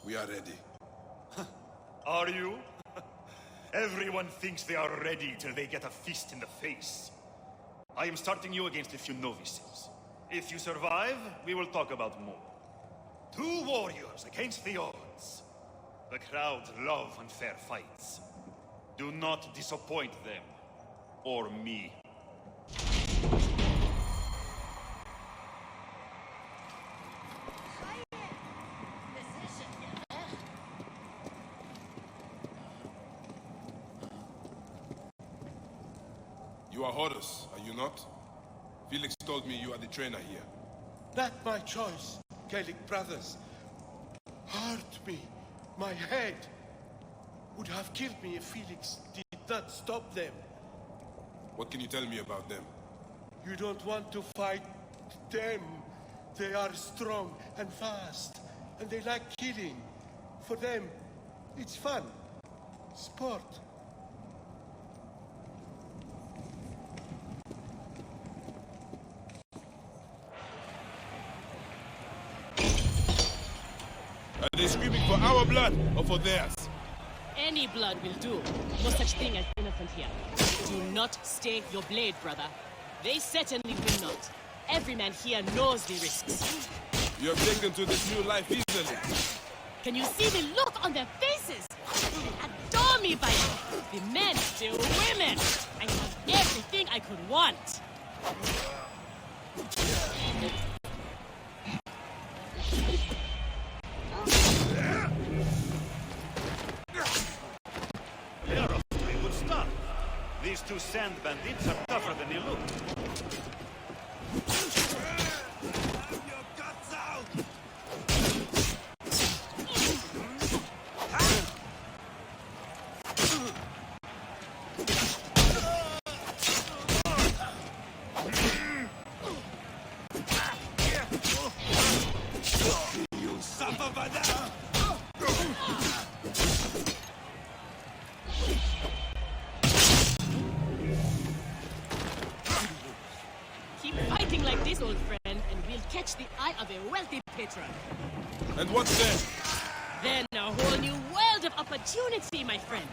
We are ready. Are you? Everyone thinks they are ready till they get a fist in the face. I am starting you against a few novices. If you survive, we will talk about more. 2 warriors against the odds. The crowd love unfair fights. Do not disappoint them. Or me. You are Horus, are you not? Felix told me you are the trainer here. Not my choice, Gaelic brothers. Hurt me. My head would have killed me if Felix did not stop them. What can you tell me about them? You don't want to fight them. They are strong and fast, and they like killing. For them, it's fun. Sport. Are they screaming for our blood or for theirs? Any blood will do. No such thing as innocent here. Do not stake your blade, brother. They certainly will not. Every man here knows the risks. You have taken to this new life easily. Can you see the look on their faces? They adore me by now. The men, the women. I have everything I could want. They are off to a good start. These two sand bandits are tougher than they look. Your guts out! You son of a... Keep fighting like this, old friend, and we'll catch the eye of a wealthy patron. And what's then? Then a whole new world of opportunity, my friend.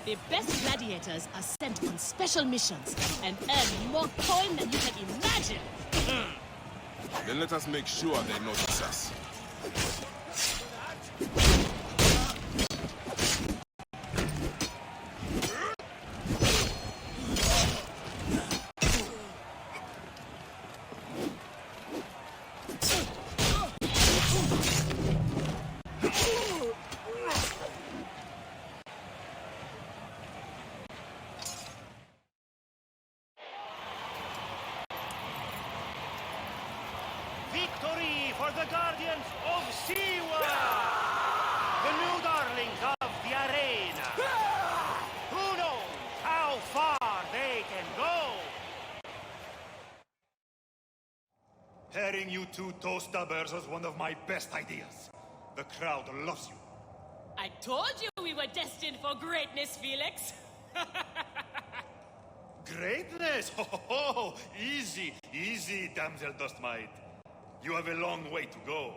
The best gladiators are sent on special missions and earn more coin than you can imagine. Then let us make sure they notice us. Victory for the Guardians of Siwa! The new darlings of the arena! Who knows how far they can go? Pairing you two toe-stubbers was one of my best ideas. The crowd loves you. I told you we were destined for greatness, Felix. Greatness? Ho, ho, ho. Easy, easy, damsel Dustmite. You have a long way to go.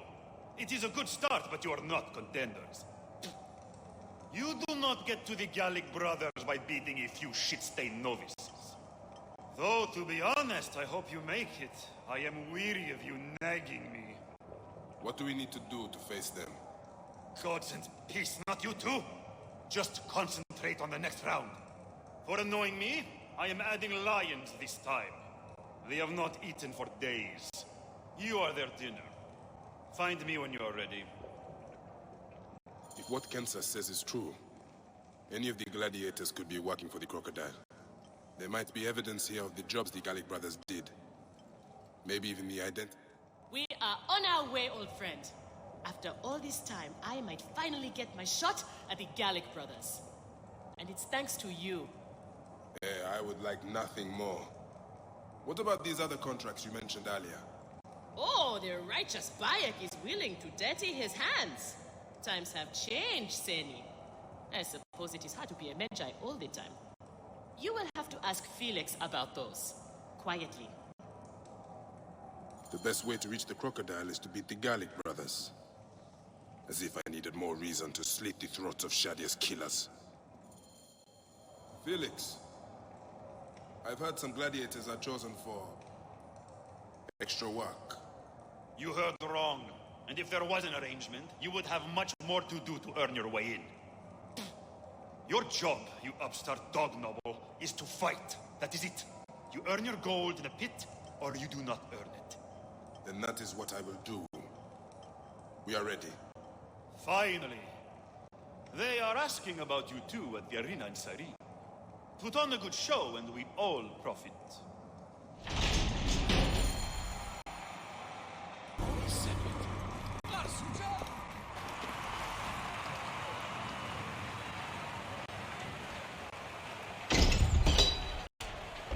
It is a good start, but you are not contenders. You do not get to the Gallic brothers by beating a few shit-stained novices. Though, to be honest, I hope you make it. I am weary of you nagging me. What do we need to do to face them? Gods and peace, not you two. Just concentrate on the next round. For annoying me, I am adding lions this time. They have not eaten for days. You are their dinner. Find me when you are ready. If what Kensa says is true, any of the gladiators could be working for the crocodile. There might be evidence here of the jobs the Gallic brothers did. Maybe even the identity. We are on our way, old friend. After all this time, I might finally get my shot at the Gallic brothers. And it's thanks to you. I would like nothing more. What about these other contracts you mentioned earlier? Oh, the righteous Bayek is willing to dirty his hands. Times have changed, Seni. I suppose it is hard to be a Medjay all the time. You will have to ask Felix about those. Quietly. The best way to reach the crocodile is to beat the Gallic brothers. As if I needed more reason to slit the throats of Shadia's killers. Felix, I've heard some gladiators are chosen for extra work. You heard wrong. And if there was an arrangement, you would have much more to do to earn your way in. Your job, you upstart dog noble, is to fight. That is it. You earn your gold in a pit, or you do not earn it. Then that is what I will do. We are ready. Finally. They are asking about you too at the arena in Sari. Put on a good show and we all profit.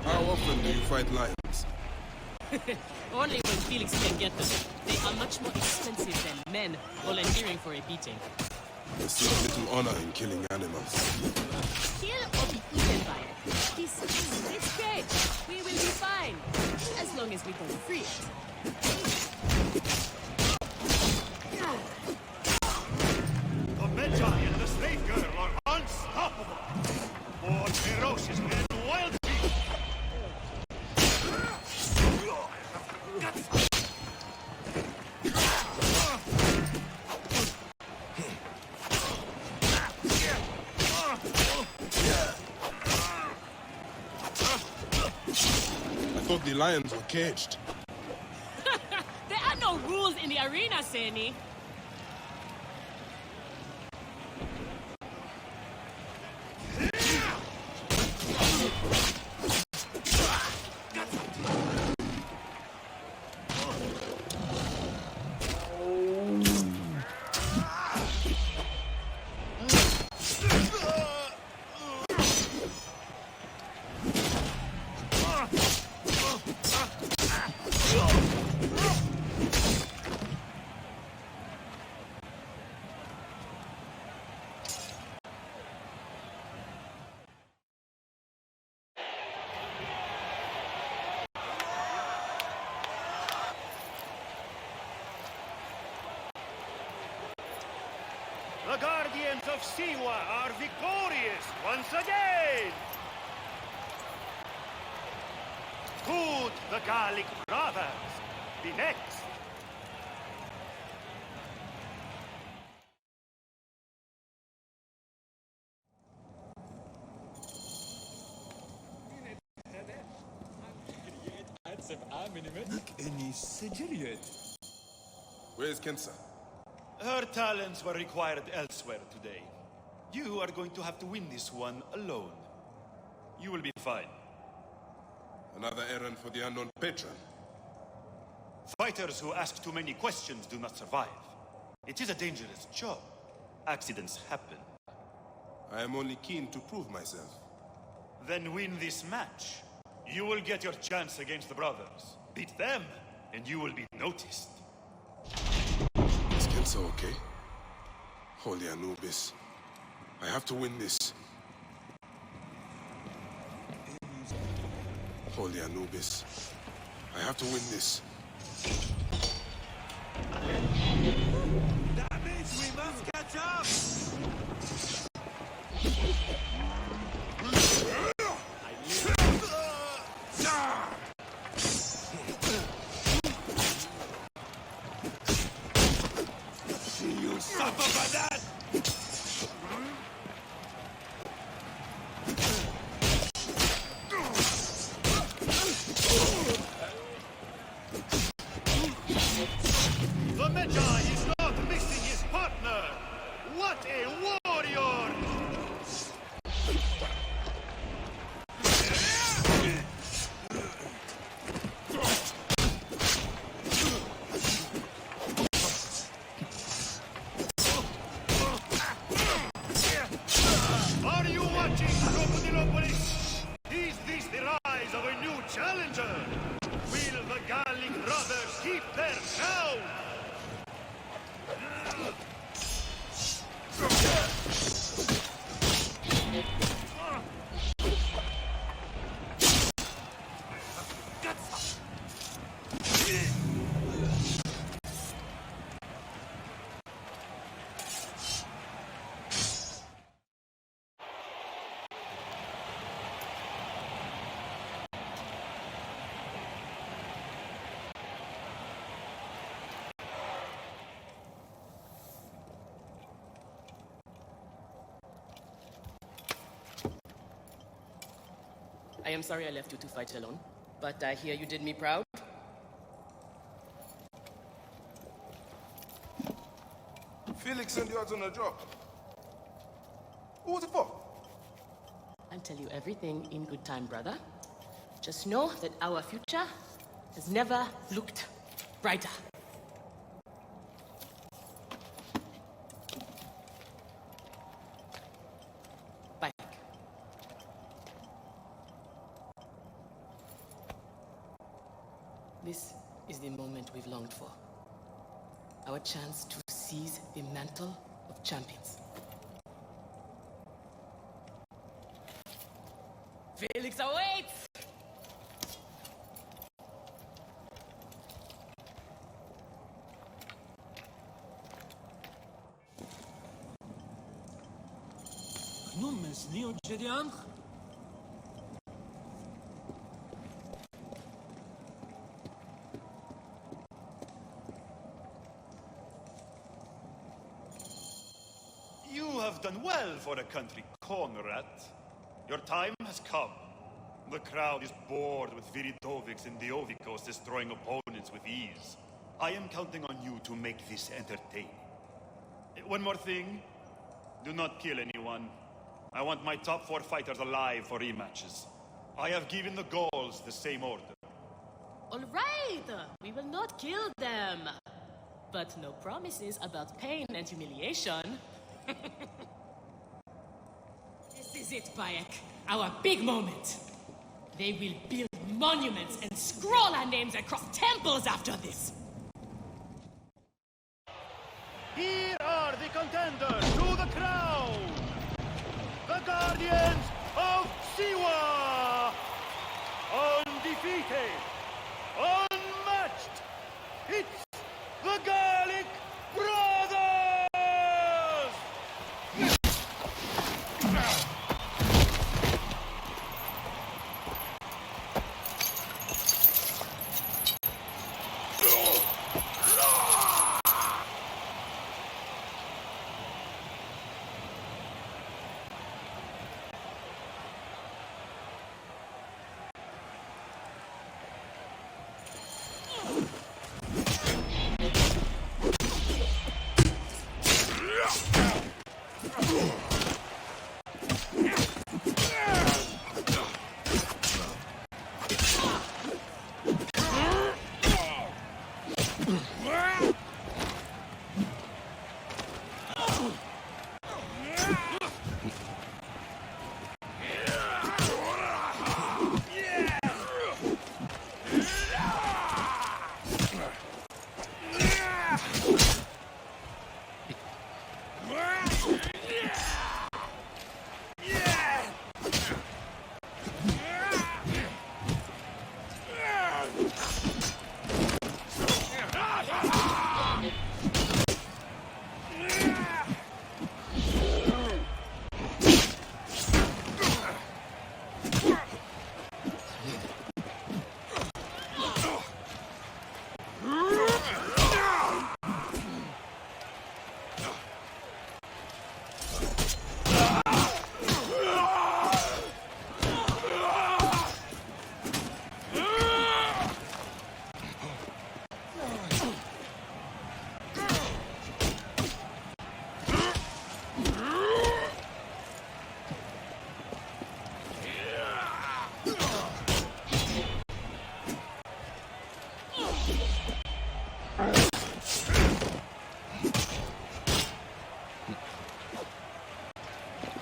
How often do you fight lions? Only when Felix can get them. They are much more expensive than men volunteering for a beating. I see little honor in killing animals. Kill or be eaten by it. It's great. We will be fine. As long as we don't free it. The Magi and the slave girl are unstoppable. More ferocious than wild beasts. I thought the lions were caged. There are no rules in the arena, Seni. The Guardians of Siwa are victorious once again! Could the Gallic brothers be next? Where's Kensa? Her talents were required elsewhere today. You are going to have to win this one alone. You will be fine. Another errand for the unknown patron. Fighters who ask too many questions do not survive. It is a dangerous job. Accidents happen. I am only keen to prove myself. Then win this match. You will get your chance against the brothers. Beat them, and you will be noticed. Is Kensa okay? Holy Anubis. I have to win this. Holy Anubis. I have to win this. That means we must catch up! You suffer for that! The Magi is not missing his partner! What a warrior! Are you watching, Crocodilopolis? Is this the rise of a new challenger? Will the Gallic brothers keep their crown? I am sorry I left you to fight alone, but I hear you did me proud. Felix sent you out on a job. Who was it for? I'll tell you everything in good time, brother. Just know that our future has never looked brighter. Bye. This is the moment we've longed for. Our chance to seize the mantle of champions. Felix awaits! You have done well for a country Conrad. Your time has come. The crowd is bored with Viridovics and Diovikos destroying opponents with ease. I am counting on you to make this entertaining. One more thing. Do not kill anyone. I want my top 4 fighters alive for rematches. I have given the Gauls the same order. All right, we will not kill them. But no promises about pain and humiliation. This is it, Bayek. Our big moment. They will build monuments and scroll our names across temples after this. Here are the contenders to the crown. The Guardians of Siwa. Undefeated. Unmatched. It's the Gallic Brothers!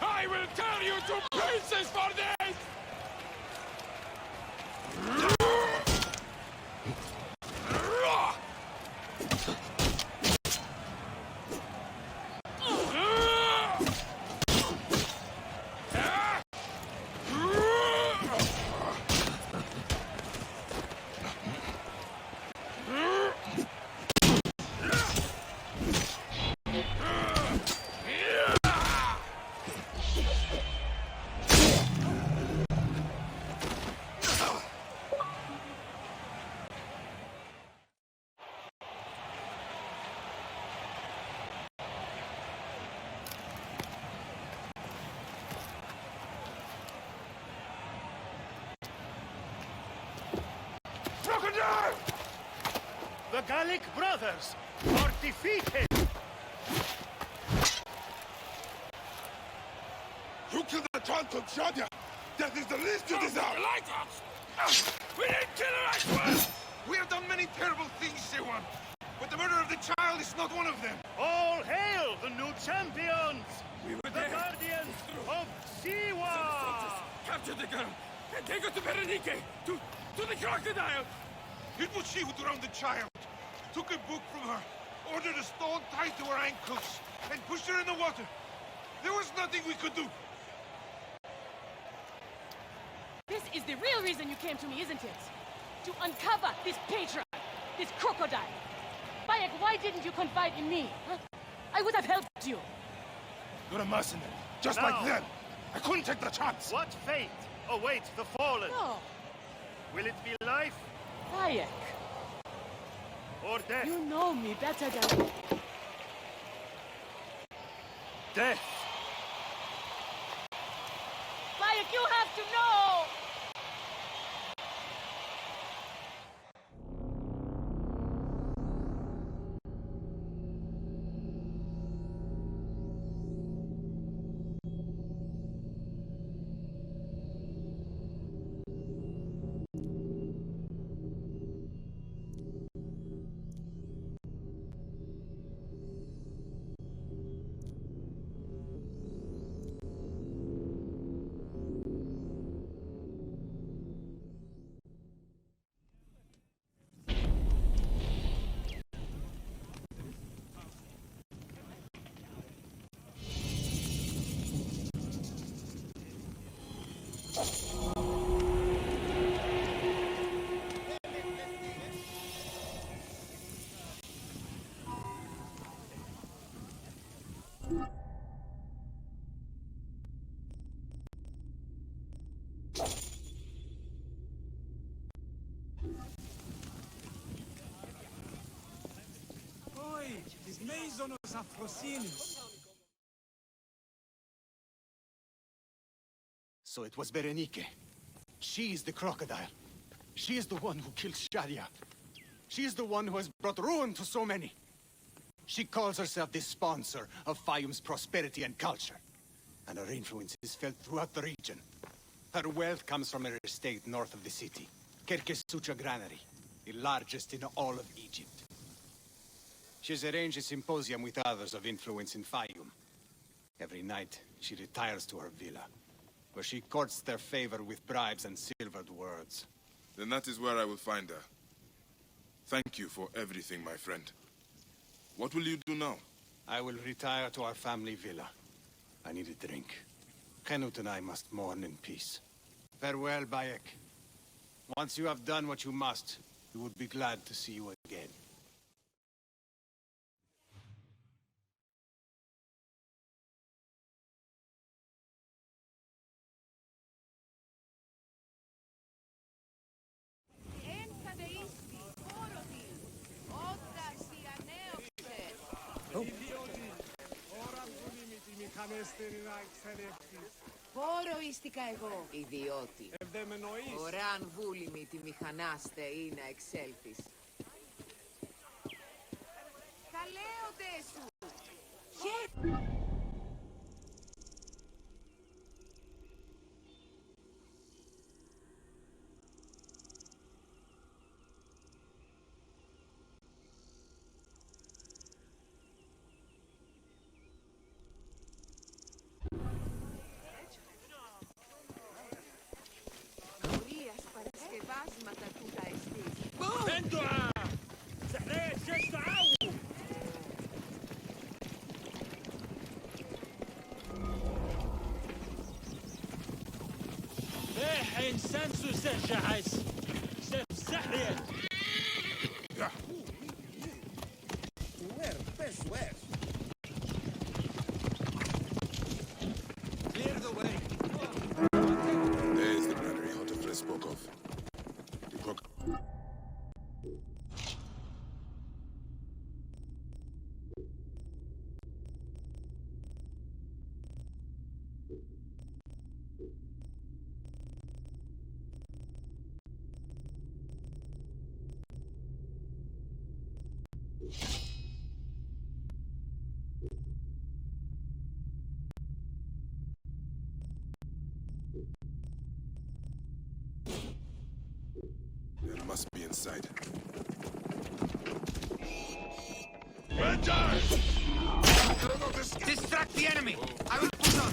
I will turn you to pieces for this! The Gallic Brothers are defeated! You killed the Count of Shadia! Death is the least you deserve! Lighthouse! We didn't kill her, I swear! We have done many terrible things, Siwan, but the murder of the child is not one of them. All hail the new champions! We were the there. guardians of Siwa! Capture the girl and take her to Berenice, to the crocodile! It was she who drowned the child, took a book from her, ordered a stone tied to her ankles, and pushed her in the water. There was nothing we could do. This is the real reason you came to me, isn't it? To uncover this patriarch, this crocodile. Bayek, why didn't you confide in me? Huh? I would have helped you. You're a mercenary, just Now, like them. I couldn't take the chance. What fate awaits the fallen? No. Will it be life Bayek, or death? you know me better than... Death! Bayek, you have to know! So it was Berenice. She is the crocodile. She is the one who killed Shadia. She is the one who has brought ruin to so many. She calls herself the sponsor of Fayum's prosperity and culture. And her influence is felt throughout the region. Her wealth comes from her estate north of the city, Kerkesucha Granary, the largest in all of Egypt. She has arranged a symposium with others of influence in Fayum. Every night, she retires to her villa, where she courts their favor with bribes and silvered words. Then that is where I will find her. Thank you for everything, my friend. What will you do now? I will retire to our family villa. I need a drink. Henut and I must mourn in peace. Farewell, Bayek. Once you have done what you must, we would be glad to see you again. Πόροιστηκα εγώ, ιδιώτη. Ωραία αν βούλημη τη μηχανάστε ή να εξέλθεις. Καλέονται σου! Παρασκευάσματα τούτα εστίς. Vendora! Σαχρέ, ζεστο άου! Βέχεν σένσου σέχχαις. Σεφ σαχρέ. Clear the way. There is the granary Hotefre spoke of. The croc... inside. Distract the enemy! I will push on!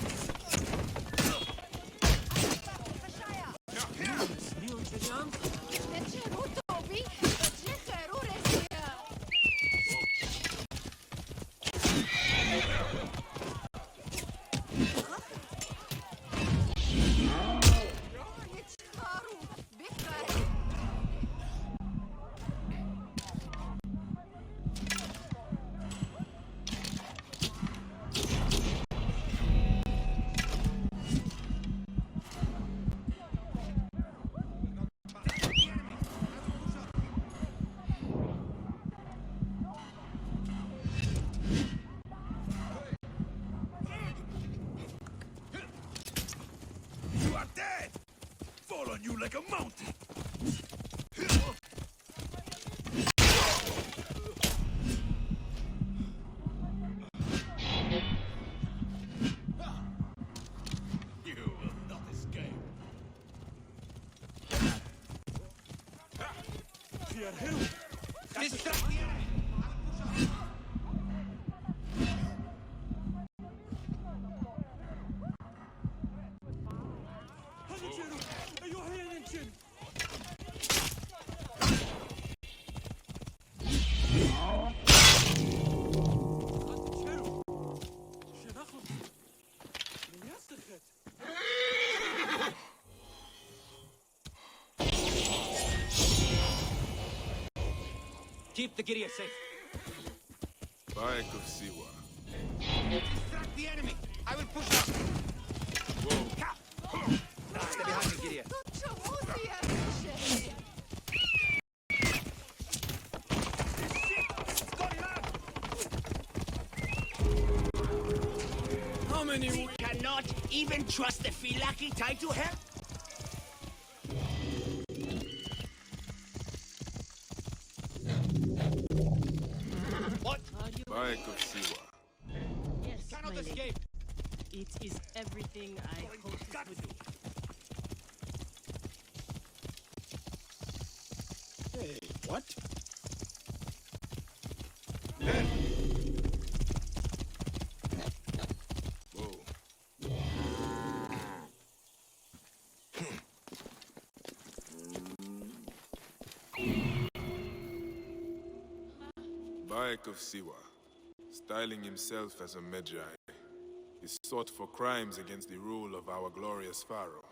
You like a mountain. You will not escape. Distract the enemy! Keep the Giria safe. Bayek of Siwa. Distract the enemy! I will push up! Whoa! Stay behind me, Giria. How many We cannot even trust the Filaki tied to him? What? Bayek of Siwa. Yes, Cannot my lady. escape! It is everything I hoped it would be. Hey, what? Bayek of Siwa, styling himself as a Medjay, is sought for crimes against the rule of our glorious pharaoh.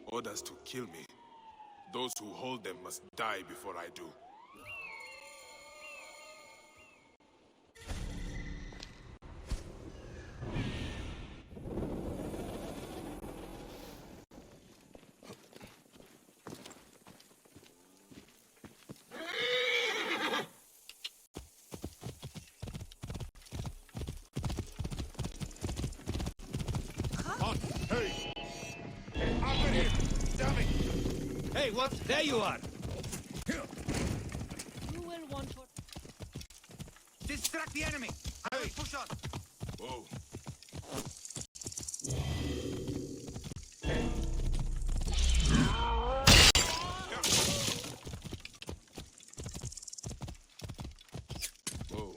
Orders to kill me. Those who hold them must die before I do. Hey, what? There you are! You will want for... Distract the enemy! I will push on! Whoa. Whoa.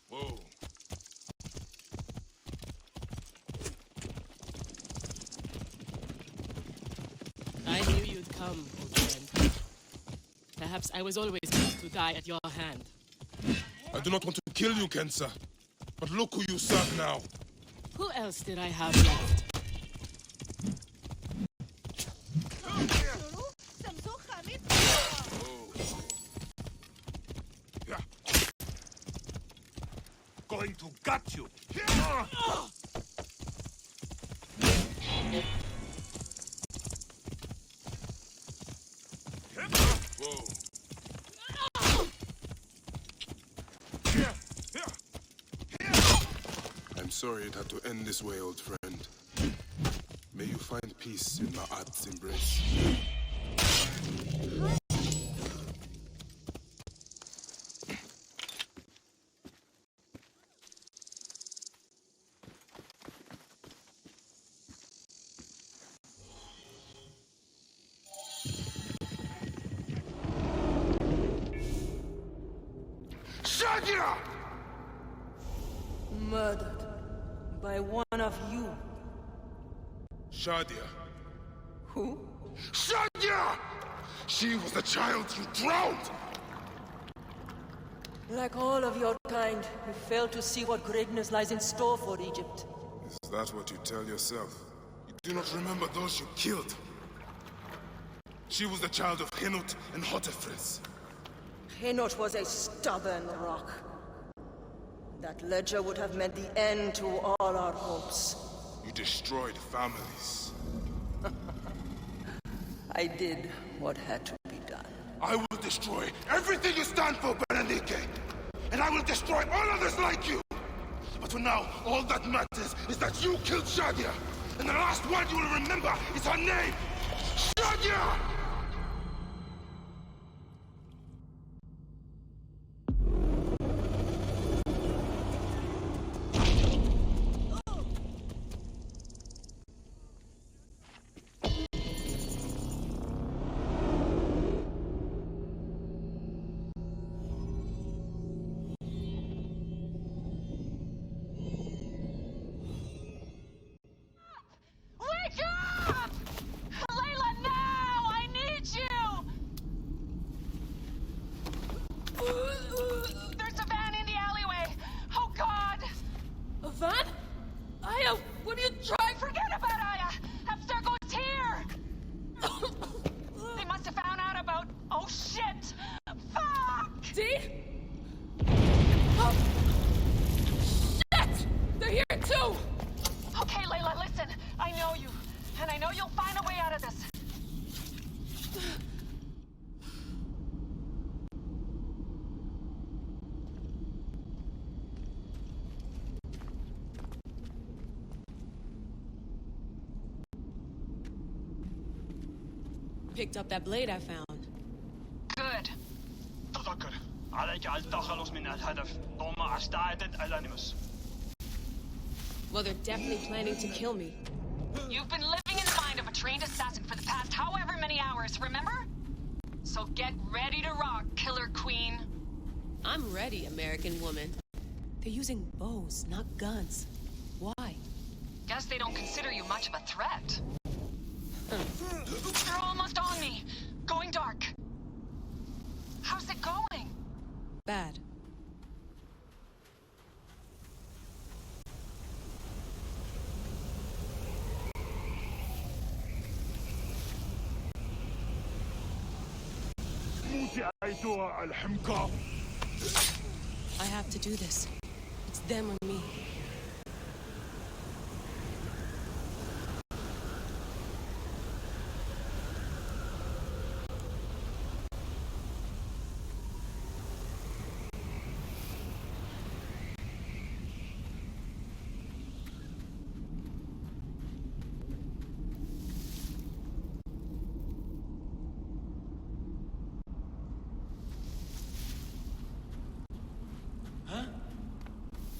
Whoa. I knew you'd come, old friend. Perhaps I was always meant to die at your hand. I do not want to kill you, Kensa. But look who you serve now. Who else did I have left? Going to gut you. Whoa. I'm sorry it had to end this way, old friend. May you find peace in Ma'at's embrace. Shadia! Murdered by one of you. Shadia. Who? Shadia! She was the child you drowned! Like all of your kind, you fail to see what greatness lies in store for Egypt. Is that what you tell yourself? You do not remember those you killed. She was the child of Henut and Hotefres. Henot was a stubborn rock. That ledger would have meant the end to all our hopes. You destroyed families. I did what had to be done. I will destroy everything you stand for, Berenike! And I will destroy all others like you! But for now, all that matters is that you killed Shadia! And the last word you will remember is her name! Shadia! Wake up! Layla, now! I need you! There's a van in the alleyway! Oh, God! A van? Aya, what are you trying? Forget about Aya! Abstergo's here! They must have found out about... Oh, shit! Fuck! See? Oh. Shit! They're here, too! Okay, Layla, listen. I know you. And I know you'll find a way out of this. Picked up that blade I found. Good. تذكر عليك التخلص من الهدف ثم استعدت الانيموس. Well, they're definitely planning to kill me. You've been living in the mind of a trained assassin for the past however many hours, remember? So get ready to rock, Killer Queen. I'm ready, American woman. They're using bows, not guns. Why? Guess they don't consider you much of a threat. They're almost on me. Going dark. How's it going? Bad. I have to do this. It's them or me.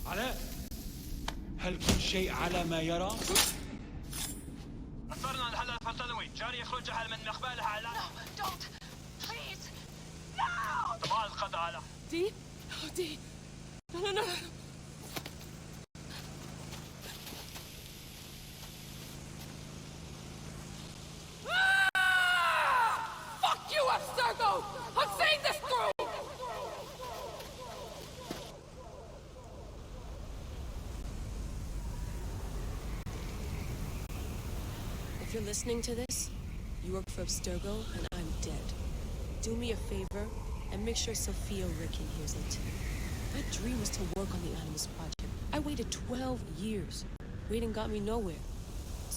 علاء هل كل شيء على ما يرى؟ أثرنا الهدف التنوي جاري إخراجها من مقبلها على No, don't! Please! No! طبعا قد على Dee? Oh, Dee. No. Fuck you, Abstergo! I'm seeing this through! If you're listening to this, you work for Abstergo and I'm dead. Do me a favor and make sure Sophia Ricken hears it. My dream was to work on the Animus Project. I waited 12 years. Waiting got me nowhere.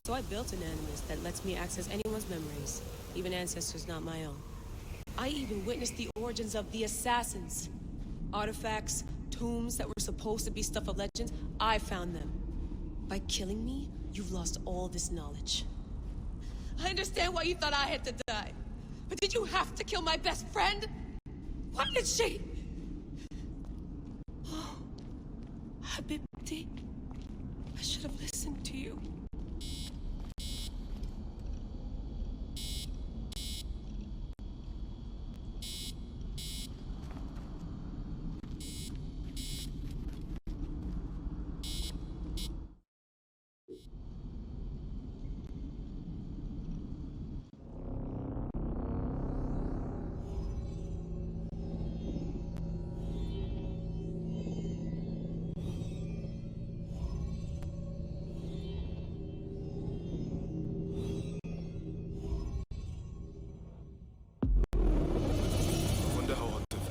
So I built an Animus that lets me access anyone's memories, even ancestors not my own. I even witnessed the origins of the Assassins. Artifacts, tombs that were supposed to be stuff of legends, I found them. By killing me, you've lost all this knowledge. I understand why you thought I had to die. But did you have to kill my best friend? Why did she? Oh, Habibti, I should have listened to you.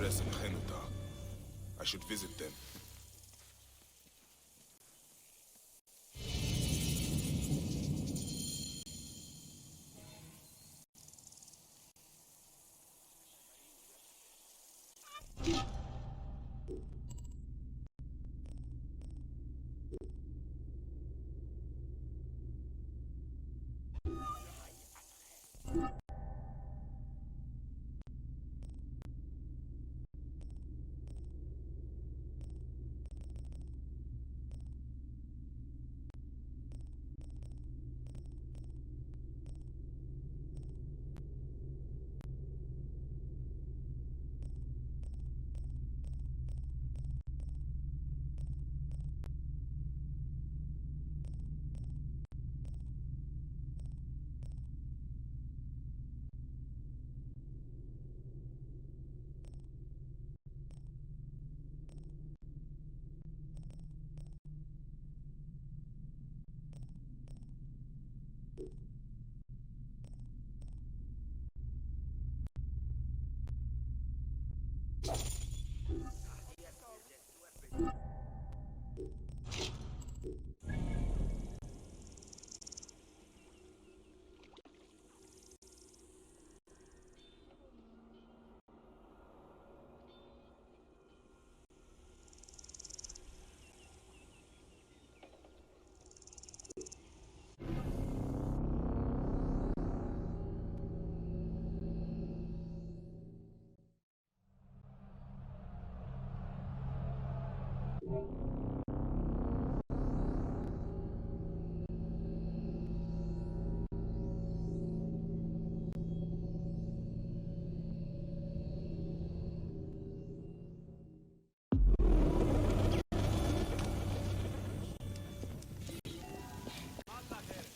press in Henutar. I should visit them.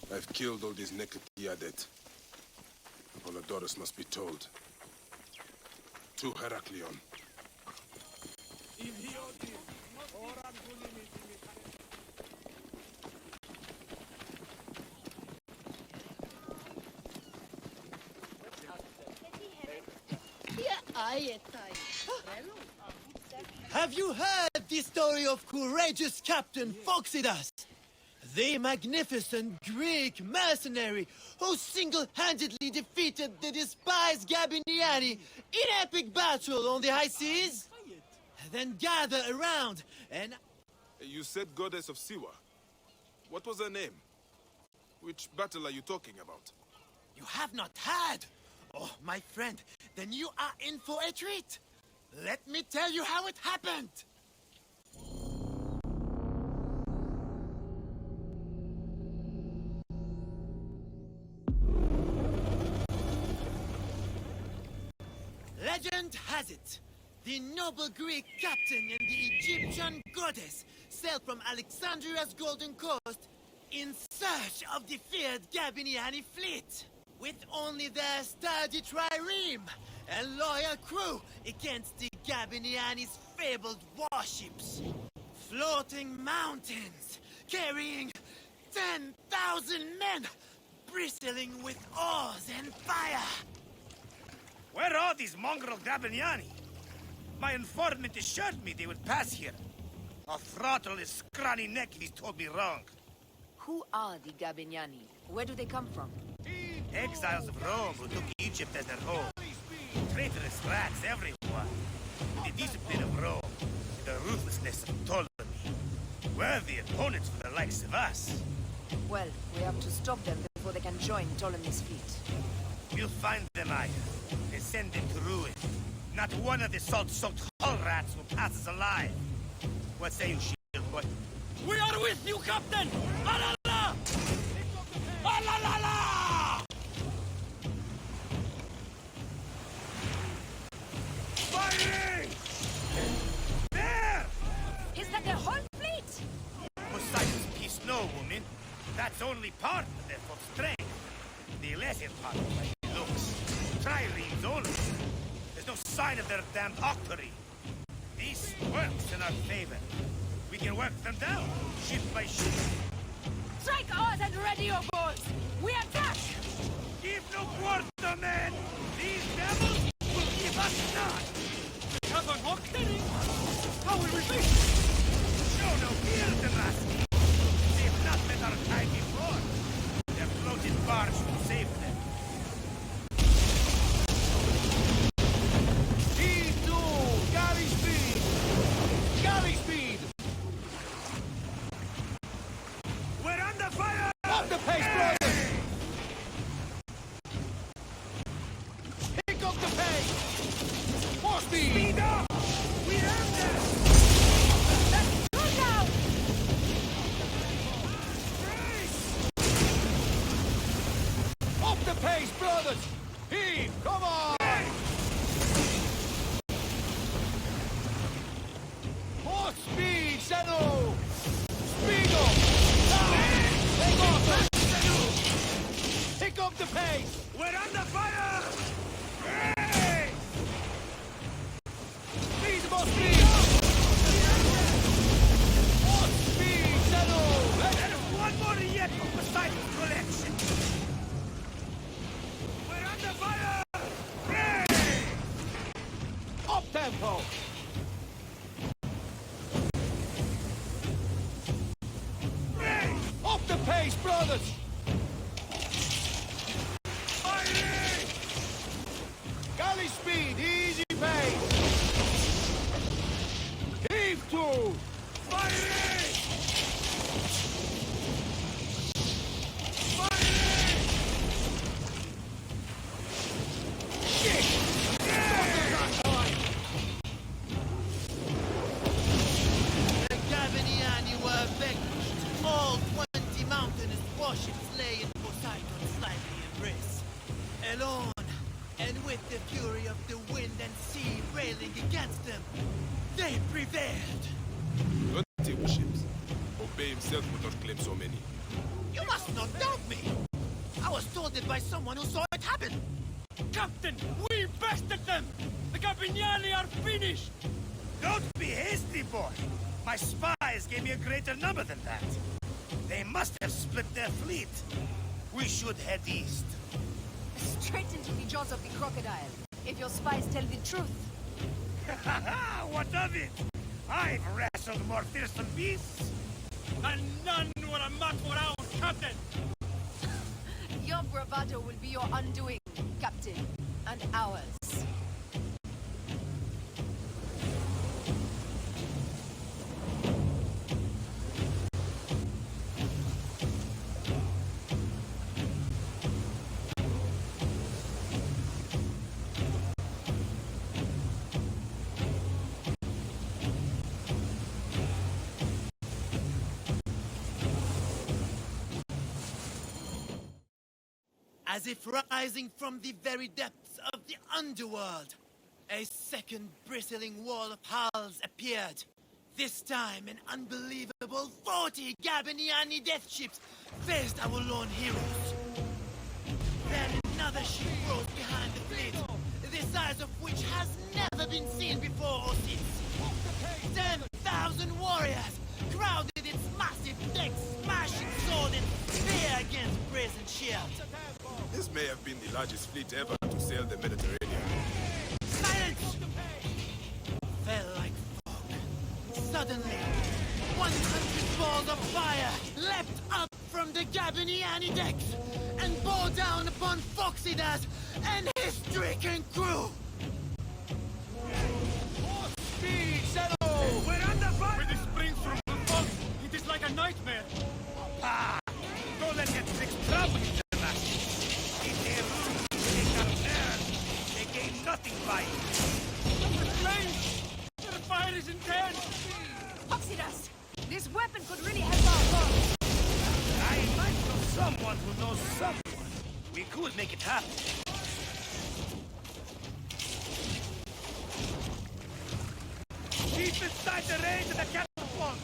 I've killed all these naked Iadet. Apollodorus must be told. To Heraklion. Have you heard the story of courageous Captain Phoxidas? The magnificent Greek mercenary who single-handedly defeated the despised Gabiniani in epic battle on the high seas? Then gather around and... You said Goddess of Siwa. What was her name? Which battle are you talking about? You have not heard? Oh, my friend, then you are in for a treat. Let me tell you how it happened. Legend has it, the noble Greek captain and the Egyptian goddess sailed from Alexandria's Golden Coast in search of the feared Gabiniani fleet, with only their sturdy trireme and loyal crew against the Gabiniani's fabled warships. Floating mountains carrying 10,000 men, bristling with oars and fire. Where are these mongrel Gabiniani? My informant assured me they would pass here. I'll throttle his scrawny neck if he's told me wrong. Who are the Gabiniani? Where do they come from? Exiles of Rome who took Egypt as their home. Traitorous rats everywhere. The discipline of Rome, and the ruthlessness of Ptolemy. Worthy opponents for the likes of us. Well, we have to stop them before they can join Ptolemy's fleet. We'll find them, Aya, and send them to ruin. Not one of the salt-soaked hull rats will pass us alive. What say you, shield boy? We are with you, Captain! Alala! Alalala! Firing! There! Is that their whole fleet? Poseidon's peace, no, woman. That's only part of their full strength. The lesser part of my looks. Triremes only. There's no sign of their damned octory. This works in our favor. We can work them down, ship by ship. Strike oars and ready your bows! We attack! Give no quarter, men! These devils will give us none! Not How will we be? Show no fear, Damaski. They've not met our kind before. They're floating barge to save them. T2! Galley speed! Galley speed! We're under fire! Up the pace, brothers! Pick up the pace! More speed! Speed up! We're under! Let's go now! Up the pace, brothers! Heave! Come on! More speed, Senu! Speed up! Now! Take off! Pick up the pace! We're under fire! Hey! Speed, more speed! More speed, Senu! There is one more yet of Poseidon's collection! We're under fire! Hey! Up tempo! Up the pace, brothers! Galley speed, easy pace! Heave to! The Gabiniani were vanquished. All 20 mountainous warships lay in Poseidon's lively embrace. Alone, and with the fury of the wind and sea railing against them, they prevailed. 20 warships. Obey himself would not claim so many. You must not doubt me. I was told it by someone who saw it happen. Captain, we bested them! The Gabiniani are finished! Don't be hasty, boy. My spies gave me a greater number than that. They must have split their fleet. We should head east. Straight into the jaws of the crocodile, if your spies tell the truth. What of it? I've wrestled more fearsome beasts. And none were a match for our captain. Your bravado will be your undoing, Captain, and ours. As if rising from the very depths of the underworld, a second bristling wall of hulls appeared. This time, an unbelievable 40 Gabiniani death ships faced our lone heroes. Then another ship rose behind the fleet, the size of which has never been seen before or since. 10,000 warriors crowded its massive decks, smashing sword and spear against brazen shields. This may have been the largest fleet ever to sail the Mediterranean. Silence! Fell like fog. Suddenly, 100 balls of fire leapt up from the Gabiniani decks and bore down upon Phoxidas and his stricken crew. More speed, Zeno! We're under fire! When it springs from the fog, it is like a nightmare. Ah! Don't let that tricks trouble you, Damaski. If they lose, they got nerves. They gain nothing by it. The flames! The fire is intense! Phoxidas, this weapon could really help our cause. I might know someone who knows someone. We could make it happen. Keep inside the range of the catapult,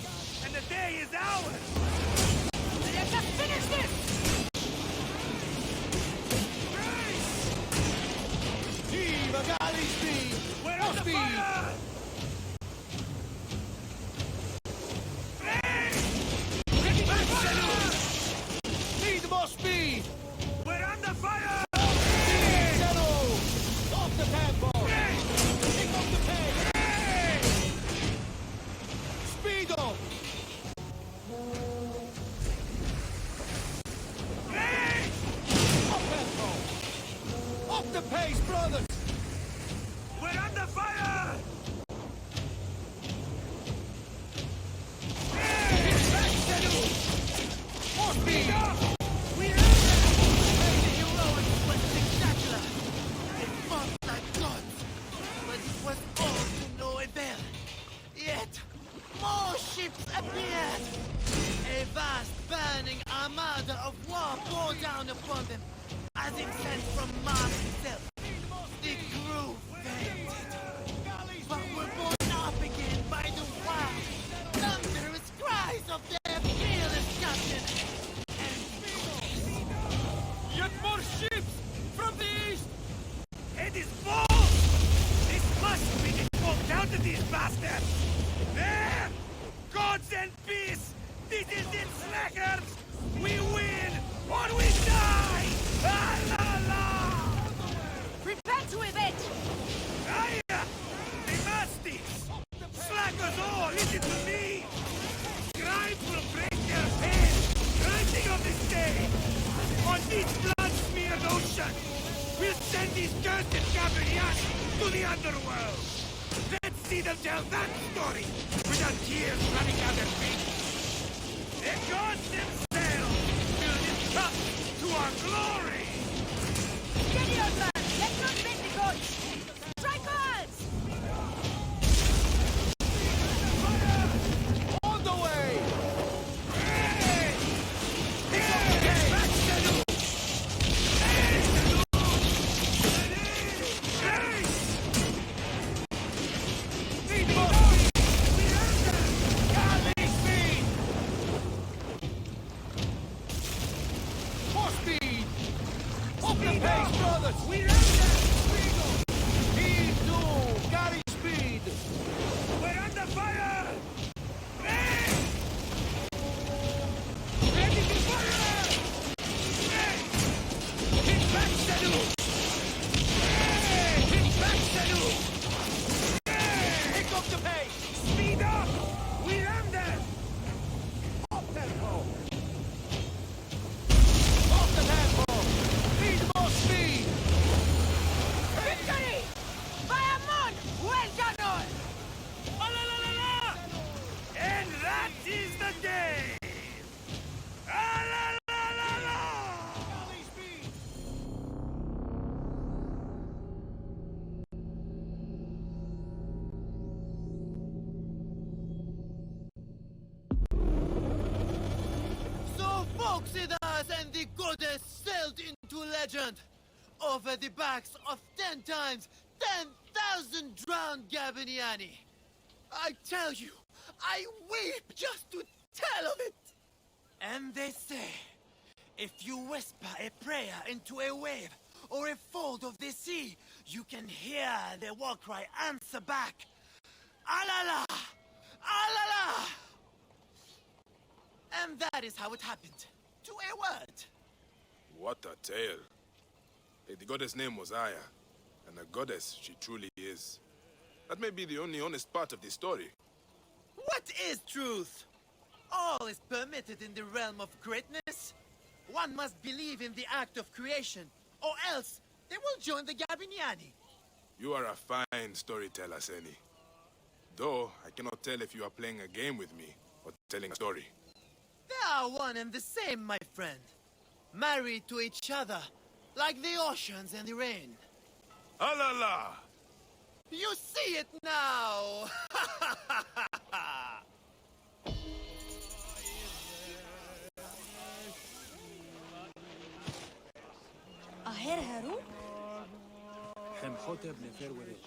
and the day is ours! Let us finish this! Team Agali speed! We're More on the speed! fire! Need more speed! We're under fire! Speed, Zeno! Off the tempo! Pick up the pace! to these bastards! There! Gods and peace! This is it, slackers! We win or we die! Ah, la, la! Repent to it! Aya! The mastiffs! Slackers all, listen to me! Scribes will break their heads! Writing of this day! On this blood-smeared ocean! We'll send these cursed Gabriani to the underworld! Let's see them tell that story without tears running down their faces! The gods themselves will lift up to our glory! Steady on, man! Let's not make the gods! Strikers! On the way! Hey! Phoxidas and the goddess sailed into legend over the backs of 10 times 10,000 drowned Gabiniani. I tell you, I weep just to tell of it. And they say, if you whisper a prayer into a wave or a fold of the sea, you can hear the war cry answer back. Alala! Alala! And that is how it happened. To a word. What a tale. The goddess' name was Aya, and a goddess she truly is. That may be the only honest part of the story. What is truth? All is permitted in the realm of greatness. One must believe in the act of creation, or else they will join the Gabiniani. You are a fine storyteller, Seni. Though, I cannot tell if you are playing a game with me, or telling a story. They are one and the same, my friend. Married to each other, like the oceans and the rain. Alala! You see it now! Aher Harun? Hemhotep Neferueret.